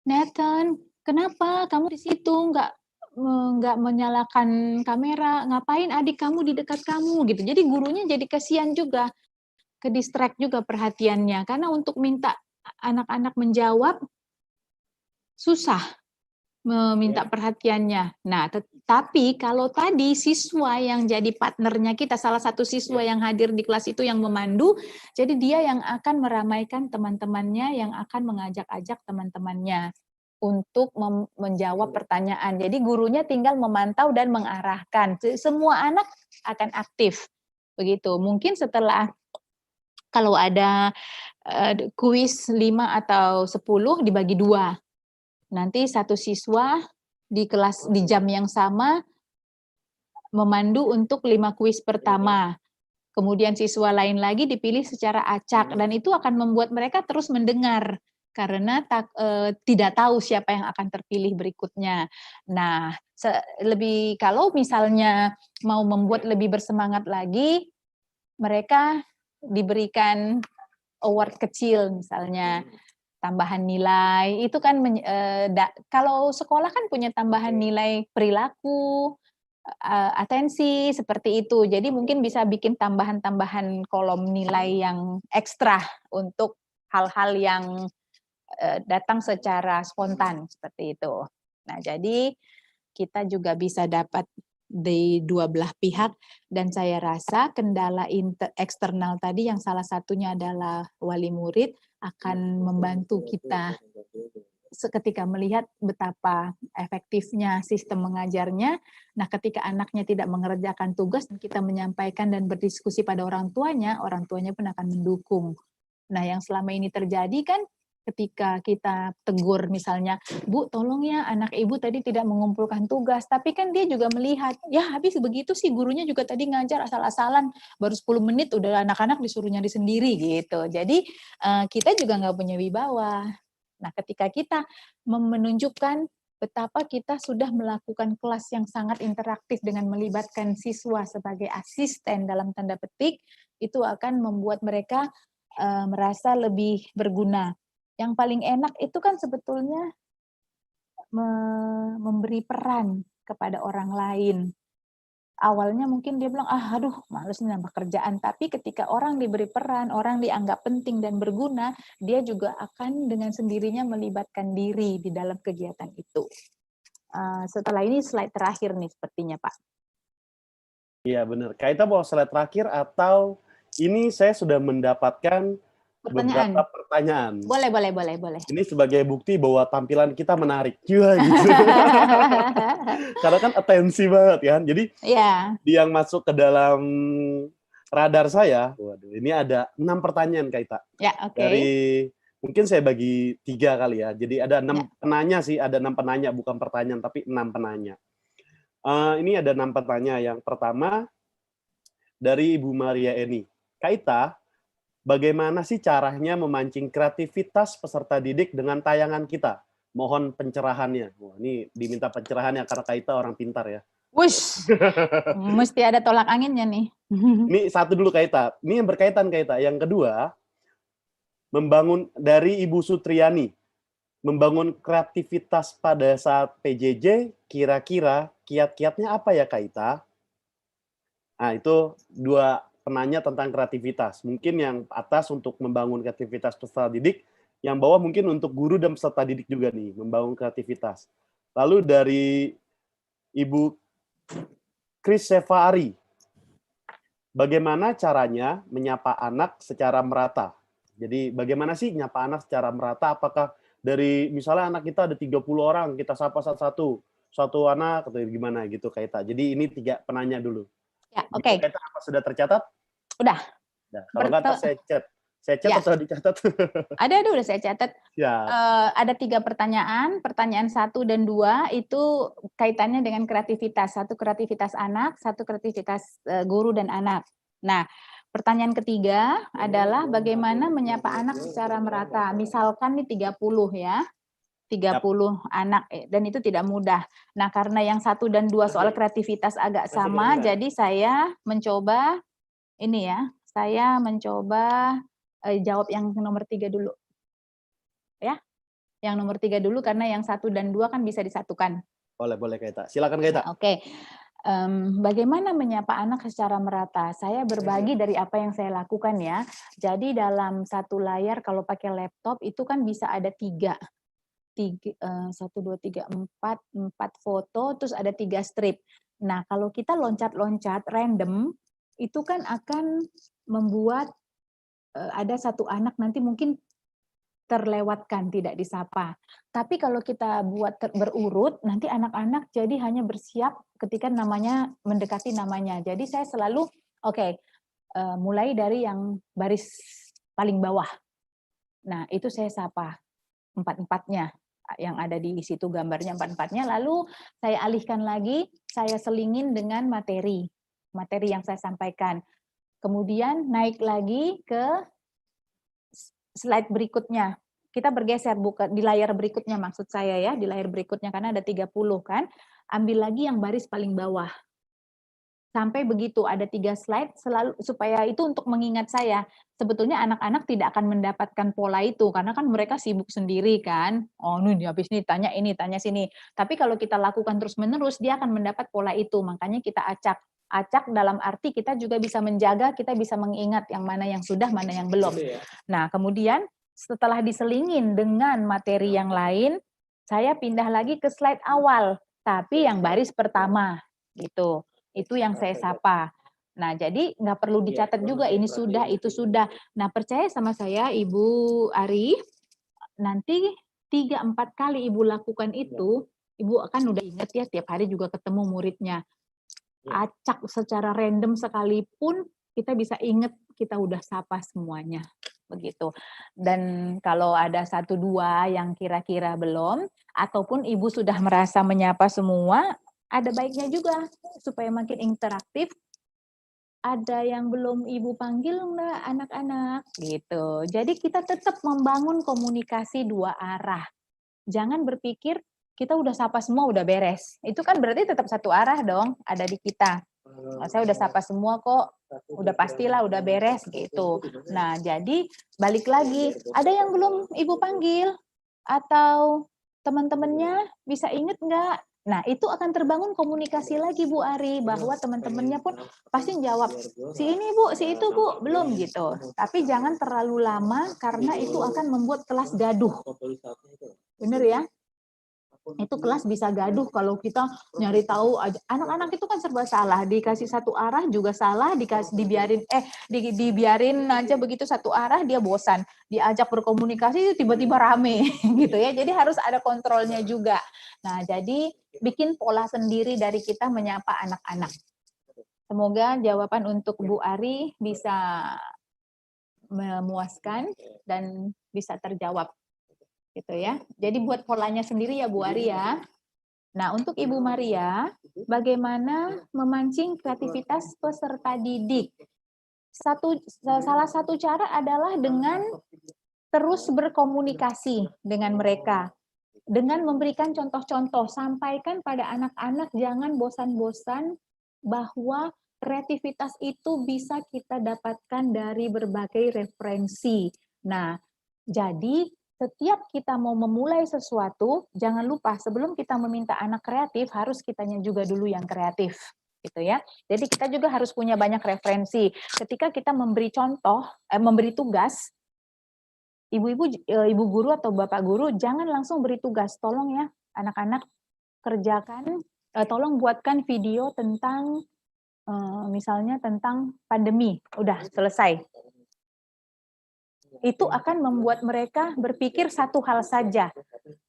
Nathan, kenapa kamu di situ nggak menyalakan kamera, ngapain adik kamu di dekat kamu gitu. Jadi gurunya jadi kasihan juga, ke distract juga perhatiannya, karena untuk minta anak-anak menjawab susah meminta perhatiannya. Nah, tapi kalau tadi siswa yang jadi partnernya kita, salah satu siswa yang hadir di kelas itu yang memandu, jadi dia yang akan meramaikan teman-temannya, yang akan mengajak-ajak teman-temannya untuk menjawab pertanyaan. Jadi gurunya tinggal memantau dan mengarahkan. Semua anak akan aktif. Begitu. Mungkin setelah kalau ada kuis 5 atau 10 dibagi 2. Nanti satu siswa di kelas di jam yang sama memandu untuk 5 kuis pertama. Kemudian siswa lain lagi dipilih secara acak, dan itu akan membuat mereka terus mendengar karena tidak tahu siapa yang akan terpilih berikutnya. Nah, kalau misalnya mau membuat lebih bersemangat lagi, mereka diberikan award kecil misalnya tambahan nilai itu kan kalau sekolah kan punya tambahan nilai perilaku, atensi seperti itu. Jadi mungkin bisa bikin tambahan-tambahan kolom nilai yang ekstra untuk hal-hal yang datang secara spontan seperti itu. Nah, jadi kita juga bisa dapat di dua belah pihak, dan saya rasa kendala eksternal tadi yang salah satunya adalah wali murid akan membantu kita seketika melihat betapa efektifnya sistem mengajarnya. Nah, ketika anaknya tidak mengerjakan tugas, kita menyampaikan dan berdiskusi pada orang tuanya pun akan mendukung. Nah, yang selama ini terjadi kan ketika kita tegur misalnya, Bu, tolong ya anak ibu tadi tidak mengumpulkan tugas, tapi kan dia juga melihat, ya habis begitu sih gurunya juga tadi ngajar asal-asalan, baru 10 menit udah anak-anak disuruh nyari sendiri gitu. Jadi kita juga nggak punya wibawa. Nah, ketika kita menunjukkan betapa kita sudah melakukan kelas yang sangat interaktif dengan melibatkan siswa sebagai asisten dalam tanda petik, itu akan membuat mereka merasa lebih berguna. Yang paling enak itu kan sebetulnya memberi peran kepada orang lain. Awalnya mungkin dia bilang, aduh males nih nambah kerjaan. Tapi ketika orang diberi peran, orang dianggap penting dan berguna, dia juga akan dengan sendirinya melibatkan diri di dalam kegiatan itu. Setelah ini slide terakhir nih sepertinya Pak. Iya benar. Kita mau slide terakhir atau ini saya sudah mendapatkan beberapa pertanyaan. Boleh. Ini sebagai bukti bahwa tampilan kita menarik. Iya gitu. Karena kan atensi banget kan. Jadi yang masuk ke dalam radar saya, waduh, ini ada 6 pertanyaan Kaita. Ya, oke. Dari mungkin saya bagi 3 kali ya. Jadi ada 6 penanya sih, ada 6 penanya, bukan pertanyaan tapi 6 penanya. Ini ada 6 pertanyaan. Yang pertama dari Ibu Maria Eni. Kaita, bagaimana sih caranya memancing kreativitas peserta didik dengan tayangan kita? Mohon pencerahannya. Wah, ini diminta pencerahannya karena Kaita orang pintar ya. Wush, mesti ada tolak anginnya nih. Ini satu dulu Kaita. Ini yang berkaitan Kaita. Yang kedua, membangun dari Ibu Sutriani. Membangun kreativitas pada saat PJJ, kira-kira kiat-kiatnya apa ya Kaita? Nah, itu 2 penanya tentang kreativitas. Mungkin yang atas untuk membangun kreativitas peserta didik, yang bawah mungkin untuk guru dan peserta didik juga nih, membangun kreativitas. Lalu dari Ibu Chris Sefari, bagaimana caranya menyapa anak secara merata? Jadi bagaimana sih nyapa anak secara merata? Apakah dari misalnya anak kita ada 30 orang, kita sapa satu anak atau gimana gitu Kaita. Jadi ini 3 penanya dulu. Ya, oke. Kaita apa sudah tercatat? Udah. Kalau nggak saya chat. Saya chat atau dicatat? Ada udah saya catat. Ya. Ada 3 pertanyaan. Pertanyaan 1 dan 2 itu kaitannya dengan kreativitas. 1 kreativitas anak, 1 kreativitas guru dan anak. Nah, pertanyaan ketiga adalah bagaimana menyapa anak secara merata. Misalkan nih 30 ya. 30 anak, dan itu tidak mudah. Nah, karena yang 1 dan 2 soal kreativitas agak sama, jadi saya mencoba ini ya, saya mencoba jawab yang nomor 3 dulu. Ya, yang nomor 3 dulu karena yang 1 dan 2 kan bisa disatukan. Boleh Kaita. Silakan Kaita. Nah, oke. Bagaimana menyapa anak secara merata? Saya berbagi dari apa yang saya lakukan ya. Jadi dalam satu layar kalau pakai laptop itu kan bisa ada 3. 1, 2, 3, 4 foto, terus ada 3 strip. Nah, kalau kita loncat-loncat random, itu kan akan membuat ada satu anak nanti mungkin terlewatkan, tidak disapa. Tapi kalau kita buat berurut, nanti anak-anak jadi hanya bersiap ketika namanya mendekati namanya. Jadi saya selalu, mulai dari yang baris paling bawah. Nah, itu saya sapa 4-4-nya. Yang ada di situ gambarnya 4-4-nya, lalu saya alihkan lagi, saya selingin dengan materi yang saya sampaikan. Kemudian naik lagi ke slide berikutnya. Kita bergeser di layar berikutnya maksud saya ya, di layar berikutnya karena ada 30 kan. Ambil lagi yang baris paling bawah. Sampai begitu, ada 3 slide selalu supaya itu untuk mengingat saya. Sebetulnya anak-anak tidak akan mendapatkan pola itu, karena kan mereka sibuk sendiri kan. Oh, nih habis ini, tanya sini. Tapi kalau kita lakukan terus-menerus, dia akan mendapat pola itu. Makanya kita acak. Acak dalam arti kita juga bisa menjaga, kita bisa mengingat yang mana yang sudah, mana yang belum. Nah, kemudian setelah diselingin dengan materi yang lain, saya pindah lagi ke slide awal, tapi yang baris pertama, gitu. Itu yang saya sapa. Nah, jadi nggak perlu dicatat juga, ini sudah, itu sudah. Nah, percaya sama saya, Ibu Ari, nanti 3-4 kali Ibu lakukan itu, Ibu akan udah ingat ya, tiap hari juga ketemu muridnya. Acak secara random sekalipun, kita bisa ingat kita udah sapa semuanya. Begitu. Dan kalau ada 1-2 yang kira-kira belum, ataupun Ibu sudah merasa menyapa semua, ada baiknya juga supaya makin interaktif. Ada yang belum Ibu panggil enggak anak-anak gitu. Jadi kita tetap membangun komunikasi 2 arah. Jangan berpikir kita udah sapa semua udah beres. Itu kan berarti tetap 1 arah dong ada di kita. Oh, saya udah sapa semua kok, udah pastilah udah beres gitu. Nah, jadi balik lagi, ada yang belum Ibu panggil atau teman-temannya bisa inget nggak? Nah, itu akan terbangun komunikasi lagi Bu Ari, bahwa teman-temannya pun pasti jawab, si ini Bu, si itu Bu, belum gitu. Tapi jangan terlalu lama karena itu akan membuat kelas gaduh. Bener ya? Itu kelas bisa gaduh kalau kita nyari tahu aja. Anak-anak itu kan serba salah, dikasih 1 arah juga salah, dibiarin aja begitu 1 arah dia bosan, diajak berkomunikasi tiba-tiba rame gitu ya. Jadi harus ada kontrolnya juga. Nah, jadi bikin pola sendiri dari kita menyapa anak-anak. Semoga jawaban untuk Bu Ari bisa memuaskan dan bisa terjawab. Gitu ya. Jadi buat polanya sendiri ya Bu Ari ya. Nah, untuk Ibu Maria, bagaimana memancing kreativitas peserta didik? Salah satu cara adalah dengan terus berkomunikasi dengan mereka. Dengan memberikan contoh-contoh, sampaikan pada anak-anak jangan bosan-bosan bahwa kreativitas itu bisa kita dapatkan dari berbagai referensi. Nah, jadi setiap kita mau memulai sesuatu, jangan lupa sebelum kita meminta anak kreatif, harus kitanya juga dulu yang kreatif. Gitu ya. Jadi kita juga harus punya banyak referensi. Ketika kita memberi contoh, memberi tugas, ibu guru atau bapak guru jangan langsung beri tugas. Tolong ya anak-anak kerjakan, tolong buatkan video tentang misalnya tentang pandemi. Udah selesai. Itu akan membuat mereka berpikir satu hal saja.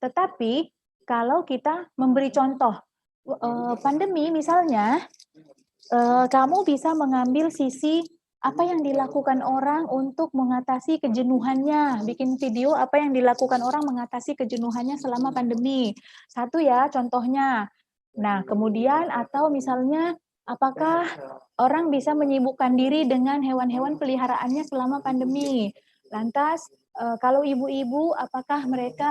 Tetapi kalau kita memberi contoh, pandemi misalnya, kamu bisa mengambil sisi apa yang dilakukan orang untuk mengatasi kejenuhannya, bikin video apa yang dilakukan orang mengatasi kejenuhannya selama pandemi. Satu ya contohnya. Nah, kemudian atau misalnya apakah orang bisa menyibukkan diri dengan hewan-hewan peliharaannya selama pandemi. Lantas kalau ibu-ibu, apakah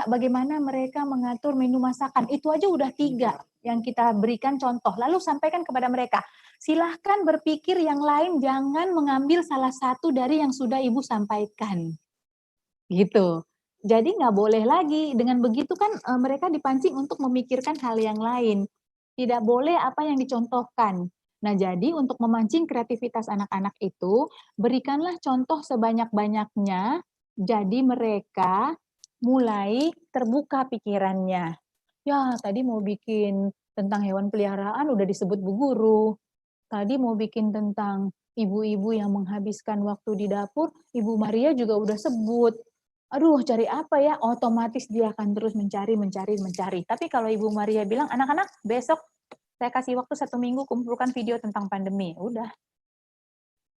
bagaimana mereka mengatur menu masakan? Itu aja udah 3 yang kita berikan contoh. Lalu sampaikan kepada mereka. Silahkan berpikir yang lain, jangan mengambil salah satu dari yang sudah ibu sampaikan. Gitu. Jadi nggak boleh lagi. Dengan begitu kan mereka dipancing untuk memikirkan hal yang lain. Tidak boleh apa yang dicontohkan. Nah, jadi untuk memancing kreativitas anak-anak itu, berikanlah contoh sebanyak-banyaknya, jadi mereka mulai terbuka pikirannya. Ya, tadi mau bikin tentang hewan peliharaan udah disebut Bu Guru. Tadi mau bikin tentang ibu-ibu yang menghabiskan waktu di dapur, Ibu Maria juga udah sebut. Aduh, cari apa ya? Otomatis dia akan terus mencari. Tapi kalau Ibu Maria bilang, anak-anak besok saya kasih waktu 1 minggu kumpulkan video tentang pandemi. Udah.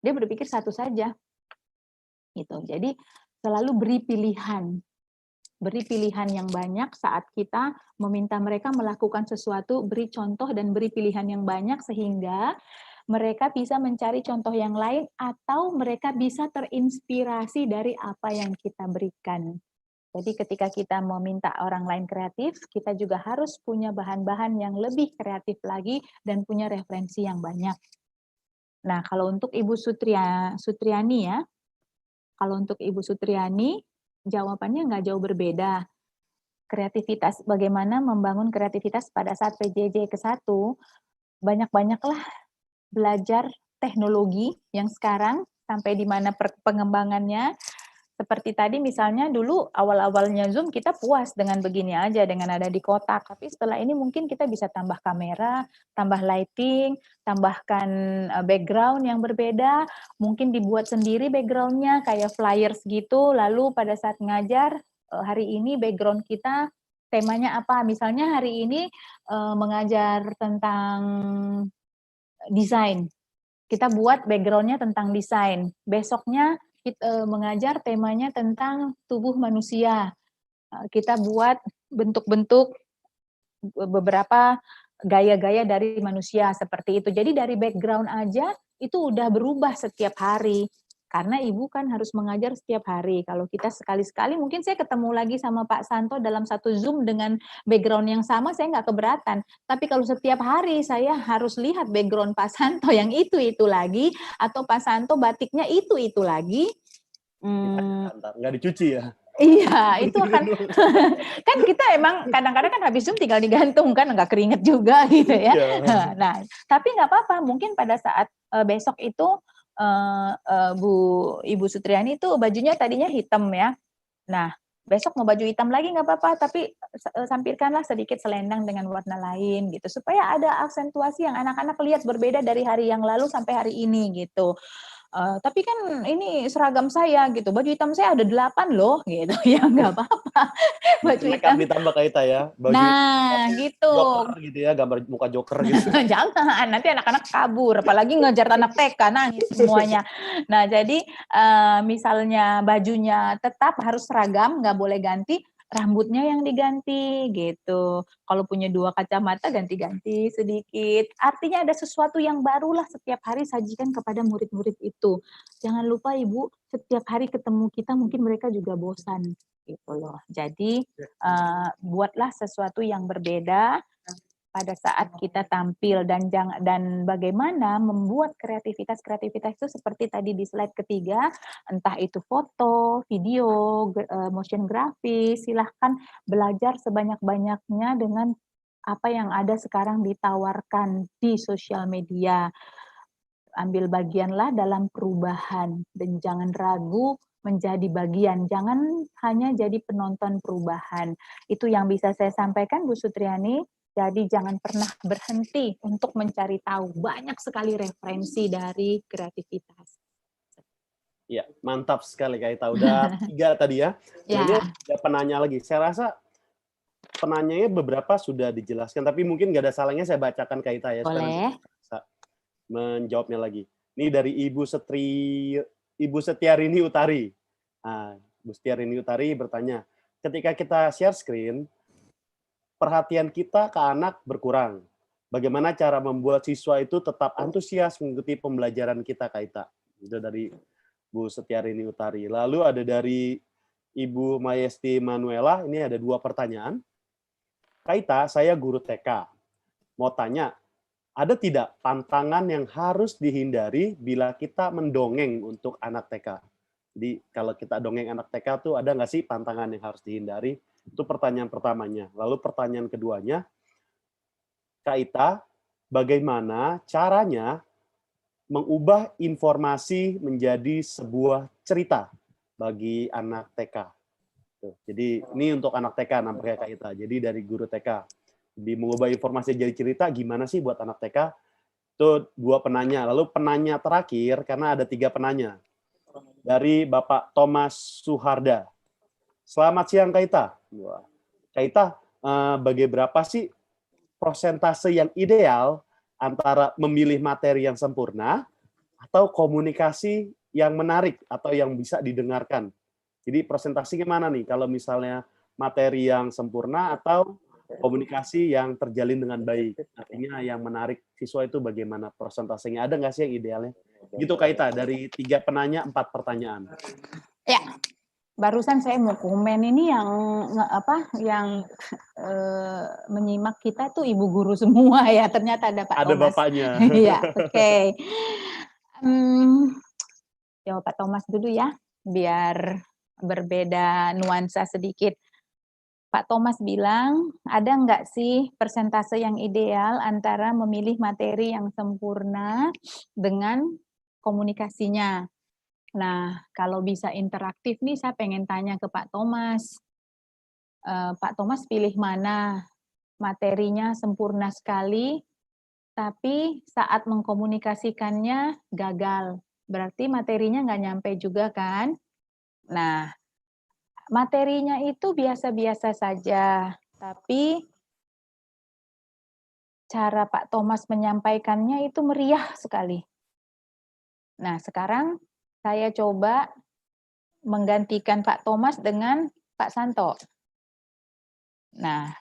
Dia berpikir satu saja. Gitu. Jadi selalu beri pilihan. Beri pilihan yang banyak saat kita meminta mereka melakukan sesuatu, beri contoh dan beri pilihan yang banyak sehingga mereka bisa mencari contoh yang lain atau mereka bisa terinspirasi dari apa yang kita berikan. Jadi ketika kita meminta orang lain kreatif, kita juga harus punya bahan-bahan yang lebih kreatif lagi dan punya referensi yang banyak. Nah, kalau untuk Ibu Sutriani ya, kalau untuk Ibu Sutriani, jawabannya nggak jauh berbeda. Kreativitas, bagaimana membangun kreativitas pada saat PJJ ke-1, banyak-banyaklah belajar teknologi yang sekarang sampai di mana pengembangannya. Seperti tadi misalnya dulu awal-awalnya Zoom kita puas dengan begini aja, dengan ada di kotak. Tapi setelah ini mungkin kita bisa tambah kamera, tambah lighting, tambahkan background yang berbeda, mungkin dibuat sendiri backgroundnya kayak flyers gitu, lalu pada saat ngajar, hari ini background kita temanya apa? Misalnya hari ini mengajar tentang desain, kita buat background-nya tentang desain. Besoknya kita mengajar temanya tentang tubuh manusia. Kita buat bentuk-bentuk beberapa gaya-gaya dari manusia seperti itu. Jadi dari background aja itu udah berubah setiap hari. Karena Ibu kan harus mengajar setiap hari. Kalau kita sekali-sekali, mungkin saya ketemu lagi sama Pak Santo dalam satu Zoom dengan background yang sama, saya nggak keberatan. Tapi kalau setiap hari saya harus lihat background Pak Santo yang itu lagi, atau Pak Santo batiknya itu lagi. Nggak dicuci ya? Iya, itu akan kan kita emang kadang-kadang kan habis Zoom tinggal digantung kan, nggak keringet juga gitu ya. Nah, tapi nggak apa-apa. Mungkin pada saat besok itu Ibu Sutriani itu bajunya tadinya hitam ya. Nah, besok mau baju hitam lagi nggak apa-apa, tapi sampirkanlah sedikit selendang dengan warna lain gitu, supaya ada aksentuasi yang anak-anak lihat berbeda dari hari yang lalu sampai hari ini gitu. Tapi kan ini seragam saya gitu, baju hitam saya ada 8 loh gitu, ya nggak apa-apa. Baju hitam. Ditambah Kaita ya, baju nah, gitu. Joker gitu ya, gambar muka Joker gitu. Jangan, nanti anak-anak kabur, apalagi ngejar anak TK, nangis semuanya. Nah, jadi misalnya bajunya tetap harus seragam, nggak boleh ganti, rambutnya yang diganti gitu. Kalau punya 2 kacamata ganti-ganti sedikit. Artinya ada sesuatu yang barulah setiap hari sajikan kepada murid-murid itu. Jangan lupa Ibu, setiap hari ketemu kita mungkin mereka juga bosan gitu loh. Jadi buatlah sesuatu yang berbeda pada saat kita tampil, dan bagaimana membuat kreativitas itu seperti tadi di slide ketiga, entah itu foto, video, motion grafis, silahkan belajar sebanyak-banyaknya dengan apa yang ada sekarang ditawarkan di sosial media. Ambil bagianlah dalam perubahan dan jangan ragu menjadi bagian, jangan hanya jadi penonton perubahan. Itu yang bisa saya sampaikan, Bu Sutriani. Jadi jangan pernah berhenti untuk mencari tahu. Banyak sekali referensi dari kreativitas. Ya, mantap sekali Kaita. Udah 3 tadi ya. Ya. Ini ada penanya lagi. Saya rasa penanyanya beberapa sudah dijelaskan, tapi mungkin nggak ada salahnya saya bacakan Kaita ya. Boleh. Bisa menjawabnya lagi. Ini dari Ibu Setiarini Utari. Nah, Ibu Setiarini Utari bertanya, ketika kita share screen, perhatian kita ke anak berkurang. Bagaimana cara membuat siswa itu tetap antusias mengikuti pembelajaran kita, Kaita? Itu dari Bu Setiarini Utari. Lalu ada dari Ibu Mayesti Manuela, ini ada 2 pertanyaan. Kaita, saya guru TK. Mau tanya, ada tidak pantangan yang harus dihindari bila kita mendongeng untuk anak TK? Jadi kalau kita dongeng anak TK tuh ada nggak sih pantangan yang harus dihindari? Itu pertanyaan pertamanya. Lalu pertanyaan keduanya, Kaita, bagaimana caranya mengubah informasi menjadi sebuah cerita bagi anak TK? Tuh, jadi ini untuk anak TK nampaknya Kaita. Jadi dari guru TK. Jadi mengubah informasi jadi cerita gimana sih buat anak TK? Itu 2 penanya. Lalu penanya terakhir, karena ada 3 penanya. Dari Bapak Thomas Suharda. Selamat siang Kaita. Kaita, bagi berapa sih persentase yang ideal antara memilih materi yang sempurna atau komunikasi yang menarik atau yang bisa didengarkan? Jadi presentasinya mana nih? Kalau misalnya materi yang sempurna atau komunikasi yang terjalin dengan baik. Artinya yang menarik siswa itu bagaimana presentasenya? Ada nggak sih yang idealnya? Gitu Kaita, dari 3 penanya 4 pertanyaan. Ya. Barusan saya mau komen ini yang menyimak kita tuh ibu guru semua ya, ternyata ada Pak Thomas. Ada bapaknya. Iya, oke. Jawab Pak Thomas dulu ya, biar berbeda nuansa sedikit. Pak Thomas bilang, ada nggak sih persentase yang ideal antara memilih materi yang sempurna dengan komunikasinya? Nah, kalau bisa interaktif nih, saya pengen tanya ke Pak Thomas. Pak Thomas pilih mana? Materinya sempurna sekali, tapi saat mengkomunikasikannya gagal. Berarti materinya nggak nyampe juga kan? Nah, materinya itu biasa-biasa saja, tapi cara Pak Thomas menyampaikannya itu meriah sekali. Nah, sekarang saya coba menggantikan Pak Thomas dengan Pak Santo. Nah,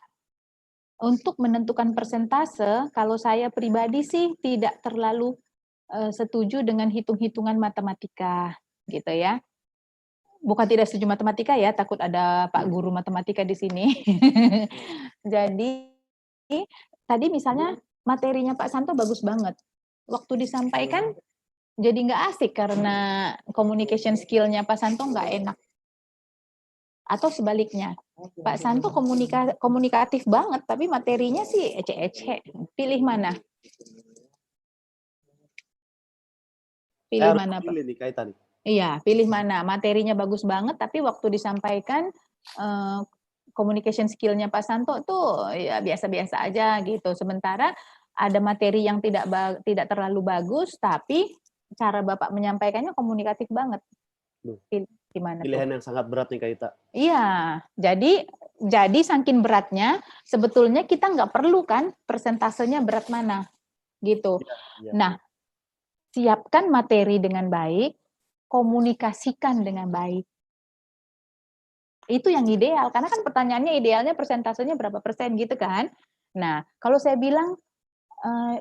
untuk menentukan persentase, kalau saya pribadi sih tidak terlalu setuju dengan hitung-hitungan matematika, gitu ya. Bukan tidak setuju matematika ya, takut ada Pak Guru matematika di sini. Jadi tadi misalnya materinya Pak Santo bagus banget. Waktu disampaikan jadi nggak asik karena communication skill-nya Pak Santo nggak enak. Atau sebaliknya, Pak Santo komunikatif banget, tapi materinya sih ece-ece. Pilih mana? Pilih mana, Pak? Pilih nih kaitan. Iya, pilih mana? Materinya bagus banget, tapi waktu disampaikan communication skill-nya Pak Santo tuh ya biasa-biasa aja gitu. Sementara ada materi yang tidak terlalu bagus, tapi cara Bapak menyampaikannya komunikatif banget. Gimana Pilihan tuh? yang sangat berat nih Kak Ita. Iya, jadi saking beratnya sebetulnya kita nggak perlu kan persentasenya berat mana gitu. Ya. Nah, siapkan materi dengan baik, komunikasikan dengan baik. Itu yang ideal, karena kan pertanyaannya idealnya persentasenya berapa persen gitu kan. Nah, kalau saya bilang,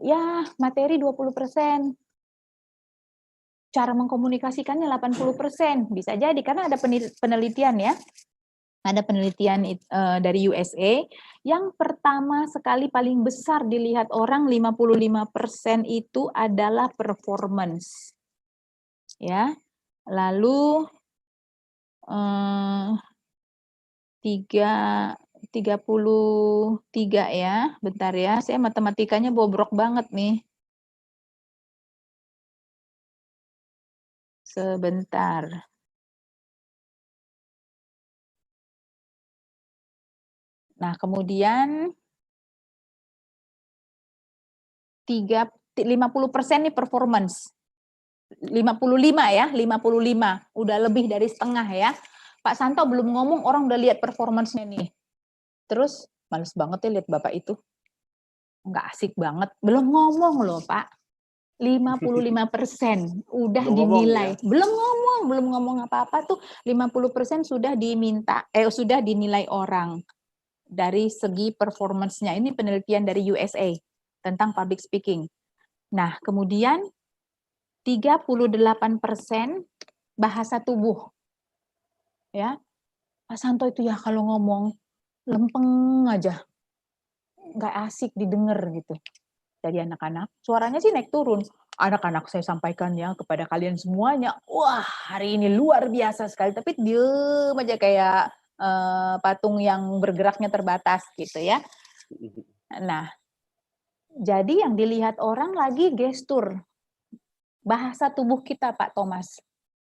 ya materi 20%, cara mengkomunikasikannya 80%, bisa jadi, karena ada penelitian ya, ada penelitian dari USA, yang pertama sekali paling besar dilihat orang 55% itu adalah performance. Ya, lalu 33 ya, bentar ya, saya matematikanya bobrok banget nih. Sebentar. Nah, kemudian 50% nih performance. 55 ya, 55. Udah lebih dari setengah ya. Pak Santo belum ngomong, orang udah lihat performance-nya nih. Terus, males banget ya lihat Bapak itu. Nggak asik banget. Belum ngomong loh, Pak. 55% udah dinilai. Ya? Belum ngomong apa-apa tuh 50% sudah sudah dinilai orang dari segi performance-nya. Ini penelitian dari USA tentang public speaking. Nah, kemudian 38% bahasa tubuh. Ya. Pak Santo itu ya kalau ngomong lempeng aja. Nggak asik didengar gitu. Jadi anak-anak, suaranya sih naik turun. Anak-anak saya sampaikan ya kepada kalian semuanya, wah hari ini luar biasa sekali, tapi diem aja kayak patung yang bergeraknya terbatas gitu ya. Nah, jadi yang dilihat orang lagi gestur, bahasa tubuh kita Pak Thomas.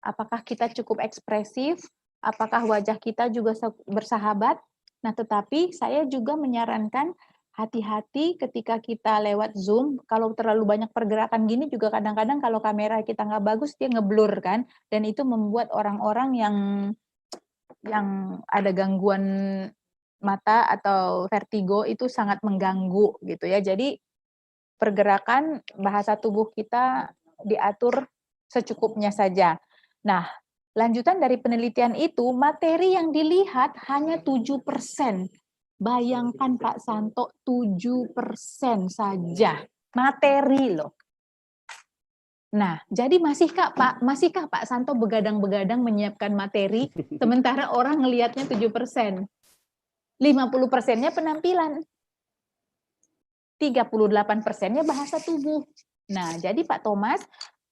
Apakah kita cukup ekspresif? Apakah wajah kita juga bersahabat? Nah, tetapi saya juga menyarankan hati-hati ketika kita lewat Zoom, kalau terlalu banyak pergerakan gini juga kadang-kadang kalau kamera kita nggak bagus, dia ngeblur kan, dan itu membuat orang-orang yang ada gangguan mata atau vertigo itu sangat mengganggu gitu ya. Jadi pergerakan bahasa tubuh kita diatur secukupnya saja. Nah, lanjutan dari penelitian itu, materi yang dilihat hanya 7%. Bayangkan Pak Santo, 7% saja materi loh. Nah, jadi masihkah Pak Santo begadang-begadang menyiapkan materi, sementara orang ngelihatnya 7%. 50%-nya penampilan. 38%-nya bahasa tubuh. Nah, jadi Pak Thomas,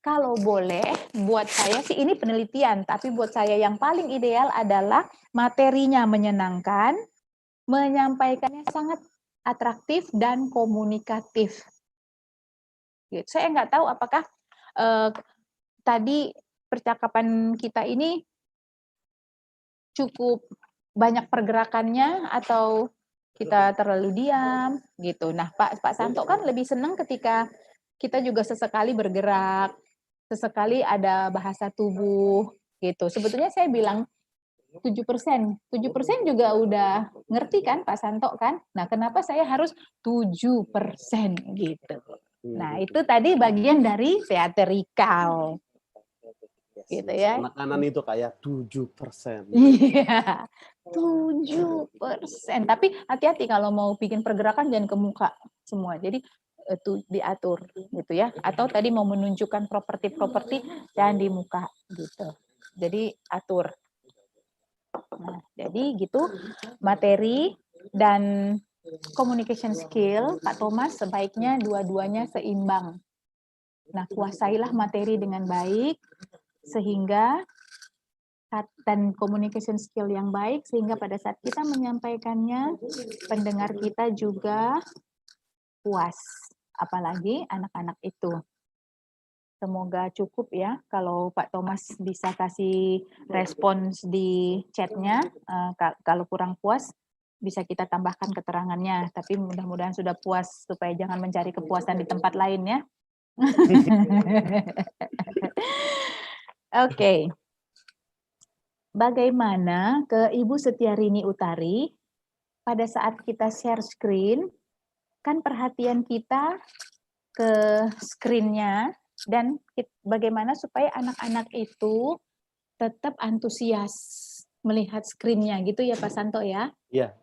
kalau boleh, buat saya sih ini penelitian, tapi buat saya yang paling ideal adalah materinya menyenangkan, menyampaikannya sangat atraktif dan komunikatif. Gitu. Saya nggak tahu apakah tadi percakapan kita ini cukup banyak pergerakannya atau kita terlalu diam gitu. Nah, Pak Santo kan lebih senang ketika kita juga sesekali bergerak, sesekali ada bahasa tubuh gitu. Sebetulnya saya bilang 7%. 7% juga udah ngerti kan Pak Santo kan? Nah, kenapa saya harus 7% gitu. Nah, itu tadi bagian dari teatrikal. Gitu ya. Penekanan itu kayak 7%. Iya, 7%. Tapi hati-hati kalau mau bikin pergerakan jangan ke muka semua. Jadi itu diatur gitu ya. Atau tadi mau menunjukkan properti-properti jangan di muka gitu. Jadi atur. Nah, jadi gitu materi dan communication skill Pak Thomas sebaiknya dua-duanya seimbang. Nah, kuasailah materi dengan baik sehingga dan communication skill yang baik sehingga pada saat kita menyampaikannya pendengar kita juga puas, apalagi anak-anak itu. Semoga cukup ya kalau Pak Thomas bisa kasih respons di chatnya. Kalau kurang puas bisa kita tambahkan keterangannya, tapi mudah-mudahan sudah puas supaya jangan mencari kepuasan di tempat lain ya. Oke. Bagaimana ke Ibu Setiarini Utari, pada saat kita share screen, kan perhatian kita ke screen-nya, dan bagaimana supaya anak-anak itu tetap antusias melihat screen-nya, gitu ya Pak Santo ya? Iya.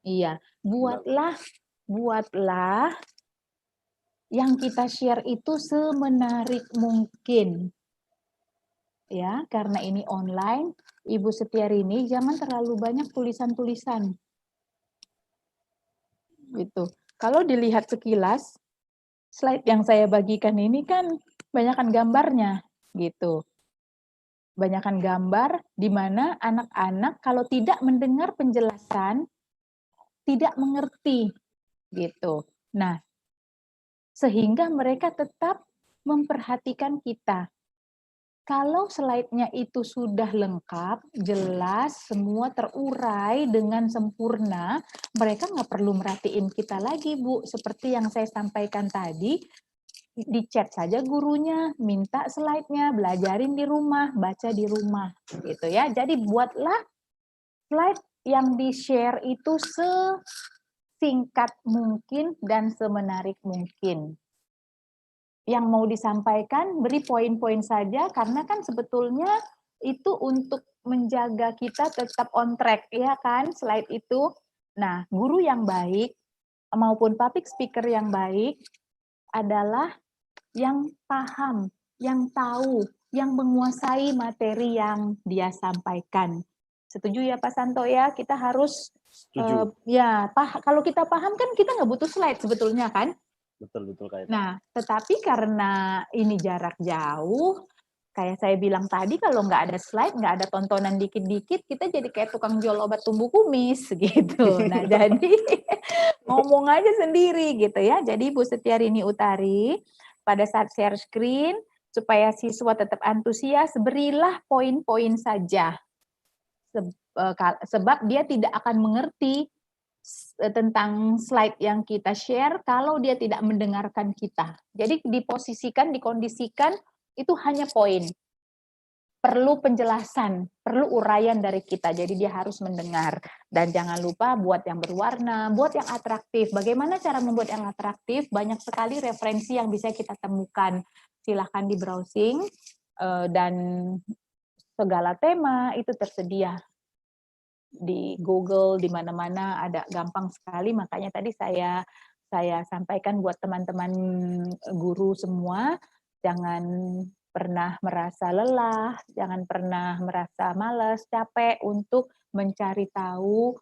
Iya, buatlah yang kita share itu semenarik mungkin. Ya, karena ini online, Ibu Setiarini jangan terlalu banyak tulisan-tulisan. Gitu. Kalau dilihat sekilas, slide yang saya bagikan ini kan banyakkan gambarnya, gitu. Banyakkan gambar di mana anak-anak kalau tidak mendengar penjelasan, tidak mengerti, gitu. Nah, sehingga mereka tetap memperhatikan kita. Kalau slide-nya itu sudah lengkap, jelas, semua terurai dengan sempurna, mereka nggak perlu merhatiin kita lagi, Bu. Seperti yang saya sampaikan tadi, di chat saja gurunya, minta slide-nya, belajarin di rumah, baca di rumah, gitu ya. Jadi buatlah slide yang di-share itu sesingkat mungkin dan semenarik mungkin. Yang mau disampaikan, beri poin-poin saja, karena kan sebetulnya itu untuk menjaga kita tetap on track, ya kan, slide itu. Nah, guru yang baik maupun public speaker yang baik adalah yang paham, yang tahu, yang menguasai materi yang dia sampaikan. Setuju ya Pak Santo ya? Kita harus, kalau kita paham kan kita nggak butuh slide sebetulnya kan? Betul Kak. Nah, tetapi karena ini jarak jauh, kayak saya bilang tadi, kalau nggak ada slide, nggak ada tontonan dikit-dikit, kita jadi kayak tukang jual obat tumbuh kumis gitu. Nah, jadi ngomong aja sendiri gitu ya. Jadi Bu Setiarini Utari, pada saat share screen, supaya siswa tetap antusias, berilah poin-poin saja. Sebab dia tidak akan mengerti tentang slide yang kita share kalau dia tidak mendengarkan kita. Jadi diposisikan, dikondisikan, itu hanya poin. Perlu penjelasan, perlu uraian dari kita. Jadi dia harus mendengar. Dan jangan lupa buat yang berwarna, buat yang atraktif. Bagaimana cara membuat yang atraktif? Banyak sekali referensi yang bisa kita temukan. Silahkan di browsing, dan segala tema itu tersedia di Google, di mana-mana ada, gampang sekali. Makanya tadi saya sampaikan buat teman-teman guru semua, jangan pernah merasa lelah, jangan pernah merasa malas, capek untuk mencari tahu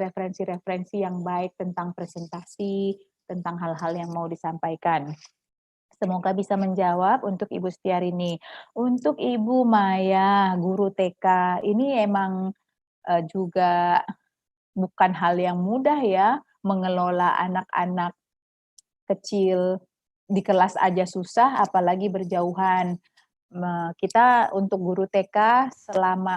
referensi-referensi yang baik tentang presentasi, tentang hal-hal yang mau disampaikan. Semoga bisa menjawab untuk Ibu Setiarini. Untuk Ibu Maya, guru TK, ini emang juga bukan hal yang mudah ya, mengelola anak-anak kecil di kelas aja susah, apalagi berjauhan. Kita untuk guru TK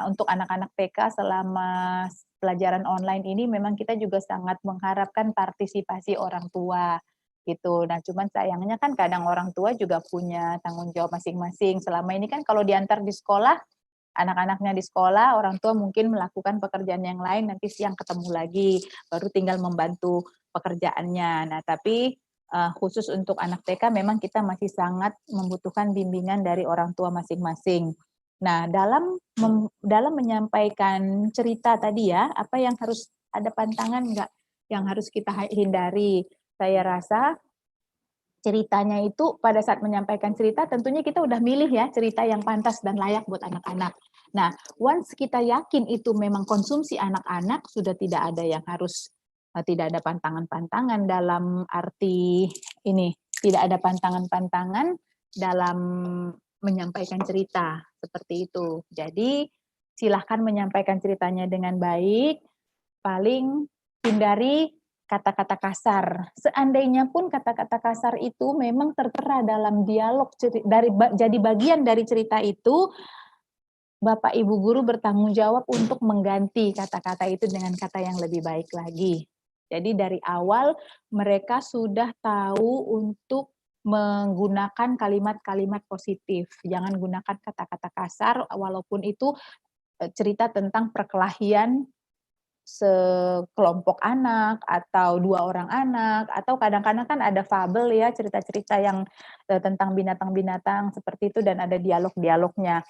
untuk anak-anak TK selama pelajaran online ini memang kita juga sangat mengharapkan partisipasi orang tua gitu. Nah, cuman sayangnya kan kadang orang tua juga punya tanggung jawab masing-masing. Selama ini kan kalau diantar di sekolah, anak-anaknya di sekolah, orang tua mungkin melakukan pekerjaan yang lain, nanti siang ketemu lagi, baru tinggal membantu pekerjaannya. Nah, tapi khusus untuk anak TK memang kita masih sangat membutuhkan bimbingan dari orang tua masing-masing. Nah, dalam menyampaikan cerita tadi ya, apa yang harus ada pantangan enggak yang harus kita hindari? Saya rasa ceritanya itu pada saat menyampaikan cerita tentunya kita udah milih ya cerita yang pantas dan layak buat anak-anak. Nah, once kita yakin itu memang konsumsi anak-anak, sudah tidak ada yang harus tidak ada pantangan-pantangan dalam arti ini, tidak ada pantangan-pantangan dalam menyampaikan cerita seperti itu. Jadi silahkan menyampaikan ceritanya dengan baik, paling hindari kata-kata kasar. Seandainya pun kata-kata kasar itu memang tertera dalam dialog jadi bagian dari cerita itu, Bapak Ibu guru bertanggung jawab untuk mengganti kata-kata itu dengan kata yang lebih baik lagi. Jadi dari awal mereka sudah tahu untuk menggunakan kalimat-kalimat positif. Jangan gunakan kata-kata kasar walaupun itu cerita tentang perkelahian sekelompok anak atau 2 orang anak, atau kadang-kadang kan ada fabel ya, cerita-cerita yang tentang binatang-binatang seperti itu dan ada dialog-dialognya.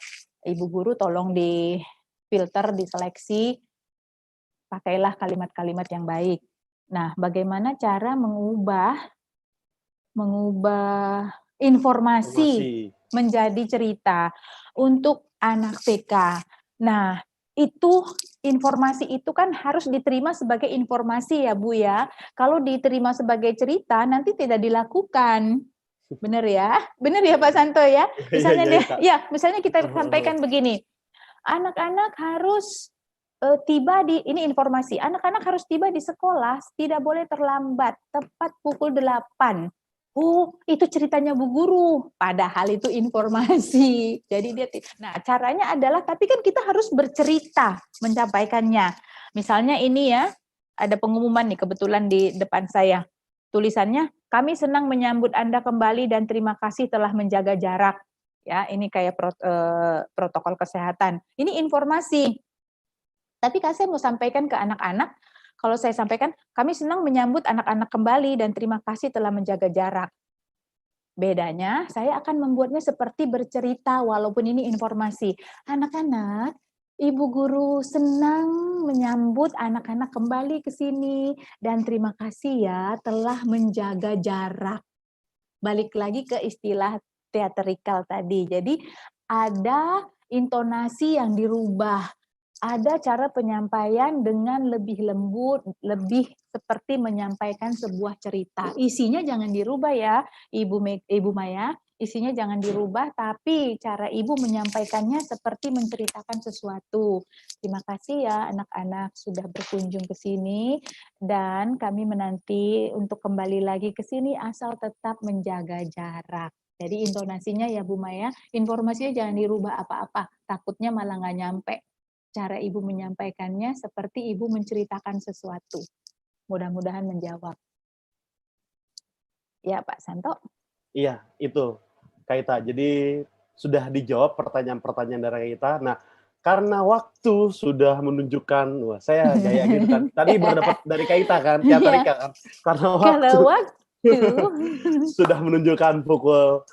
Ibu guru tolong difilter, diseleksi, pakailah kalimat-kalimat yang baik. Nah, bagaimana cara mengubah informasi menjadi cerita untuk anak TK. Nah, itu informasi itu kan harus diterima sebagai informasi ya Bu ya. Kalau diterima sebagai cerita nanti tidak dilakukan. Benar ya? Benar ya Pak Santo ya? Misalnya misalnya kita sampaikan begini. Anak-anak harus ini informasi. Anak-anak harus tiba di sekolah, tidak boleh terlambat, tepat pukul 8. Oh, itu ceritanya Bu Guru, padahal itu informasi. Jadi nah caranya adalah, tapi kan kita harus bercerita menyampaikannya. Misalnya ini ya, ada pengumuman nih kebetulan di depan saya. Tulisannya, kami senang menyambut Anda kembali dan terima kasih telah menjaga jarak. Ya, ini kayak protokol kesehatan. Ini informasi. Tapi saya mau sampaikan ke anak-anak, kalau saya sampaikan, kami senang menyambut anak-anak kembali dan terima kasih telah menjaga jarak. Bedanya, saya akan membuatnya seperti bercerita walaupun ini informasi. Anak-anak, Ibu Guru senang menyambut anak-anak kembali ke sini dan terima kasih ya telah menjaga jarak. Balik lagi ke istilah teatrikal tadi. Jadi ada intonasi yang dirubah. Ada cara penyampaian dengan lebih lembut, lebih seperti menyampaikan sebuah cerita. Isinya jangan dirubah ya, Ibu Maya. Isinya jangan dirubah, tapi cara Ibu menyampaikannya seperti menceritakan sesuatu. Terima kasih ya anak-anak sudah berkunjung ke sini, dan kami menanti untuk kembali lagi ke sini asal tetap menjaga jarak. Jadi intonasinya ya Bu Maya, informasinya jangan dirubah apa-apa, takutnya malah nggak nyampe. Cara Ibu menyampaikannya seperti Ibu menceritakan sesuatu. Mudah-mudahan menjawab. Ya, Pak Santo. Iya, itu Kaita. Jadi sudah dijawab pertanyaan-pertanyaan dari Kaita. Nah, karena waktu sudah menunjukkan, wah saya gaya gitu kan. Tadi baru dapat dari Kaita kan, teatrika kan. Karena waktu sudah menunjukkan pukul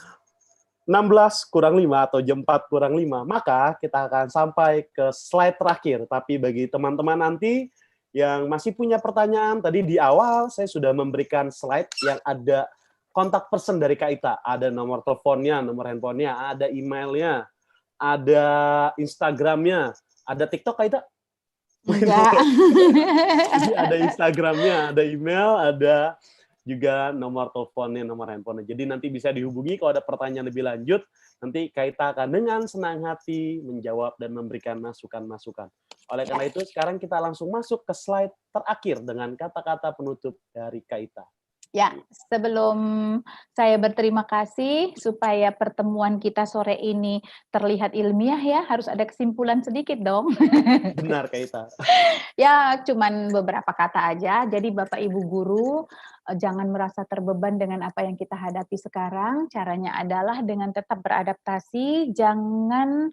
16:05 atau jam 4:05, maka kita akan sampai ke slide terakhir. Tapi bagi teman-teman nanti yang masih punya pertanyaan, tadi di awal saya sudah memberikan slide yang ada kontak person dari Kaita. Ada nomor teleponnya, nomor handphonenya, ada emailnya, ada Instagramnya, ada TikTok Kaita? Enggak. Jadi ada Instagramnya, ada email, ada juga nomor teleponnya, nomor handphonenya. Jadi nanti bisa dihubungi kalau ada pertanyaan lebih lanjut, nanti Kaita akan dengan senang hati menjawab dan memberikan masukan-masukan. Oleh karena itu, sekarang kita langsung masuk ke slide terakhir dengan kata-kata penutup dari Kaita. Ya, sebelum saya berterima kasih supaya pertemuan kita sore ini terlihat ilmiah ya, harus ada kesimpulan sedikit dong. Benar, Kaita. Ya, cuman beberapa kata aja. Jadi Bapak Ibu guru, jangan merasa terbeban dengan apa yang kita hadapi sekarang. Caranya adalah dengan tetap beradaptasi, jangan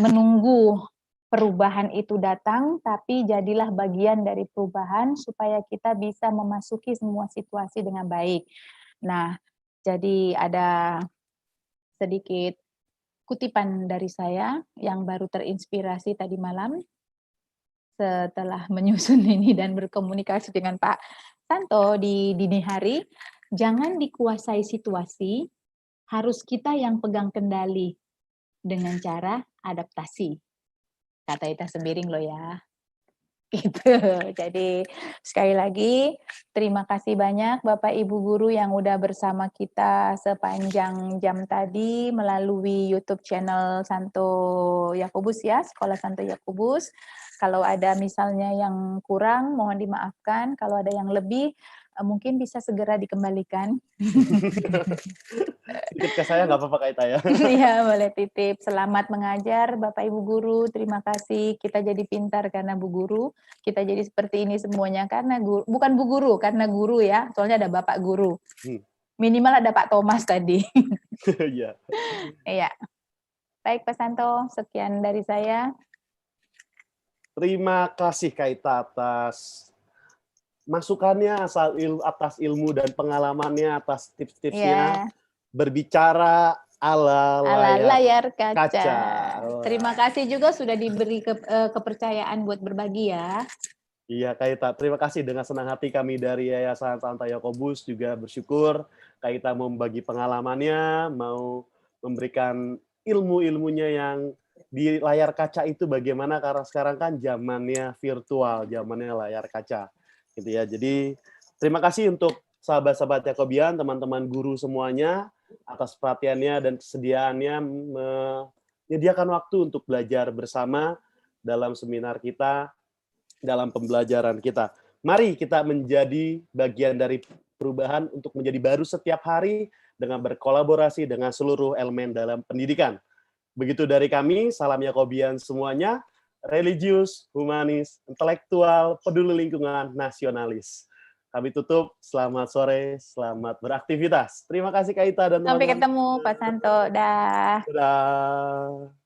menunggu perubahan itu datang, tapi jadilah bagian dari perubahan supaya kita bisa memasuki semua situasi dengan baik. Nah, jadi ada sedikit kutipan dari saya yang baru terinspirasi tadi malam setelah menyusun ini dan berkomunikasi dengan Pak Santo di dini hari. Jangan dikuasai situasi, harus kita yang pegang kendali dengan cara adaptasi. Kata Ita Sembiring loh ya. Gitu. Jadi sekali lagi terima kasih banyak Bapak Ibu guru yang udah bersama kita sepanjang jam tadi melalui YouTube channel Santo Yakobus ya, Sekolah Santo Yakobus. Kalau ada misalnya yang kurang mohon dimaafkan, kalau ada yang lebih mungkin bisa segera dikembalikan. Sedikit ke saya nggak apa-apa, Kaita ya. Iya, boleh titip. Selamat mengajar Bapak Ibu guru. Terima kasih. Kita jadi pintar karena Bu Guru. Kita jadi seperti ini semuanya karena guru, bukan Bu Guru, karena guru ya. Soalnya ada Bapak Guru. Minimal ada Pak Thomas tadi. Iya. Iya. Baik Pak Santo, sekian dari saya. Terima kasih Kaita atas masukannya, atas ilmu dan pengalamannya, atas tips-tipsnya. Ya. Berbicara ala layar kaca. Wah. Terima kasih juga sudah diberi kepercayaan buat berbagi ya. Iya, Kaita. Terima kasih, dengan senang hati kami dari Yayasan Santo Yakobus juga bersyukur Kaita mau membagi pengalamannya, mau memberikan ilmu-ilmunya yang di layar kaca itu bagaimana, karena sekarang kan zamannya virtual, zamannya layar kaca. Gitu ya. Jadi terima kasih untuk sahabat-sahabat Yakobian, teman-teman guru semuanya atas perhatiannya dan kesediaannya menyediakan waktu untuk belajar bersama dalam seminar kita, dalam pembelajaran kita. Mari kita menjadi bagian dari perubahan untuk menjadi baru setiap hari dengan berkolaborasi dengan seluruh elemen dalam pendidikan. Begitu dari kami, salam Yakobian semuanya, religius, humanis, intelektual, peduli lingkungan, nasionalis. Kami tutup, selamat sore, selamat beraktivitas. Terima kasih Kaita dan teman-teman. Sampai ketemu Pak Santo, dah. Dadah.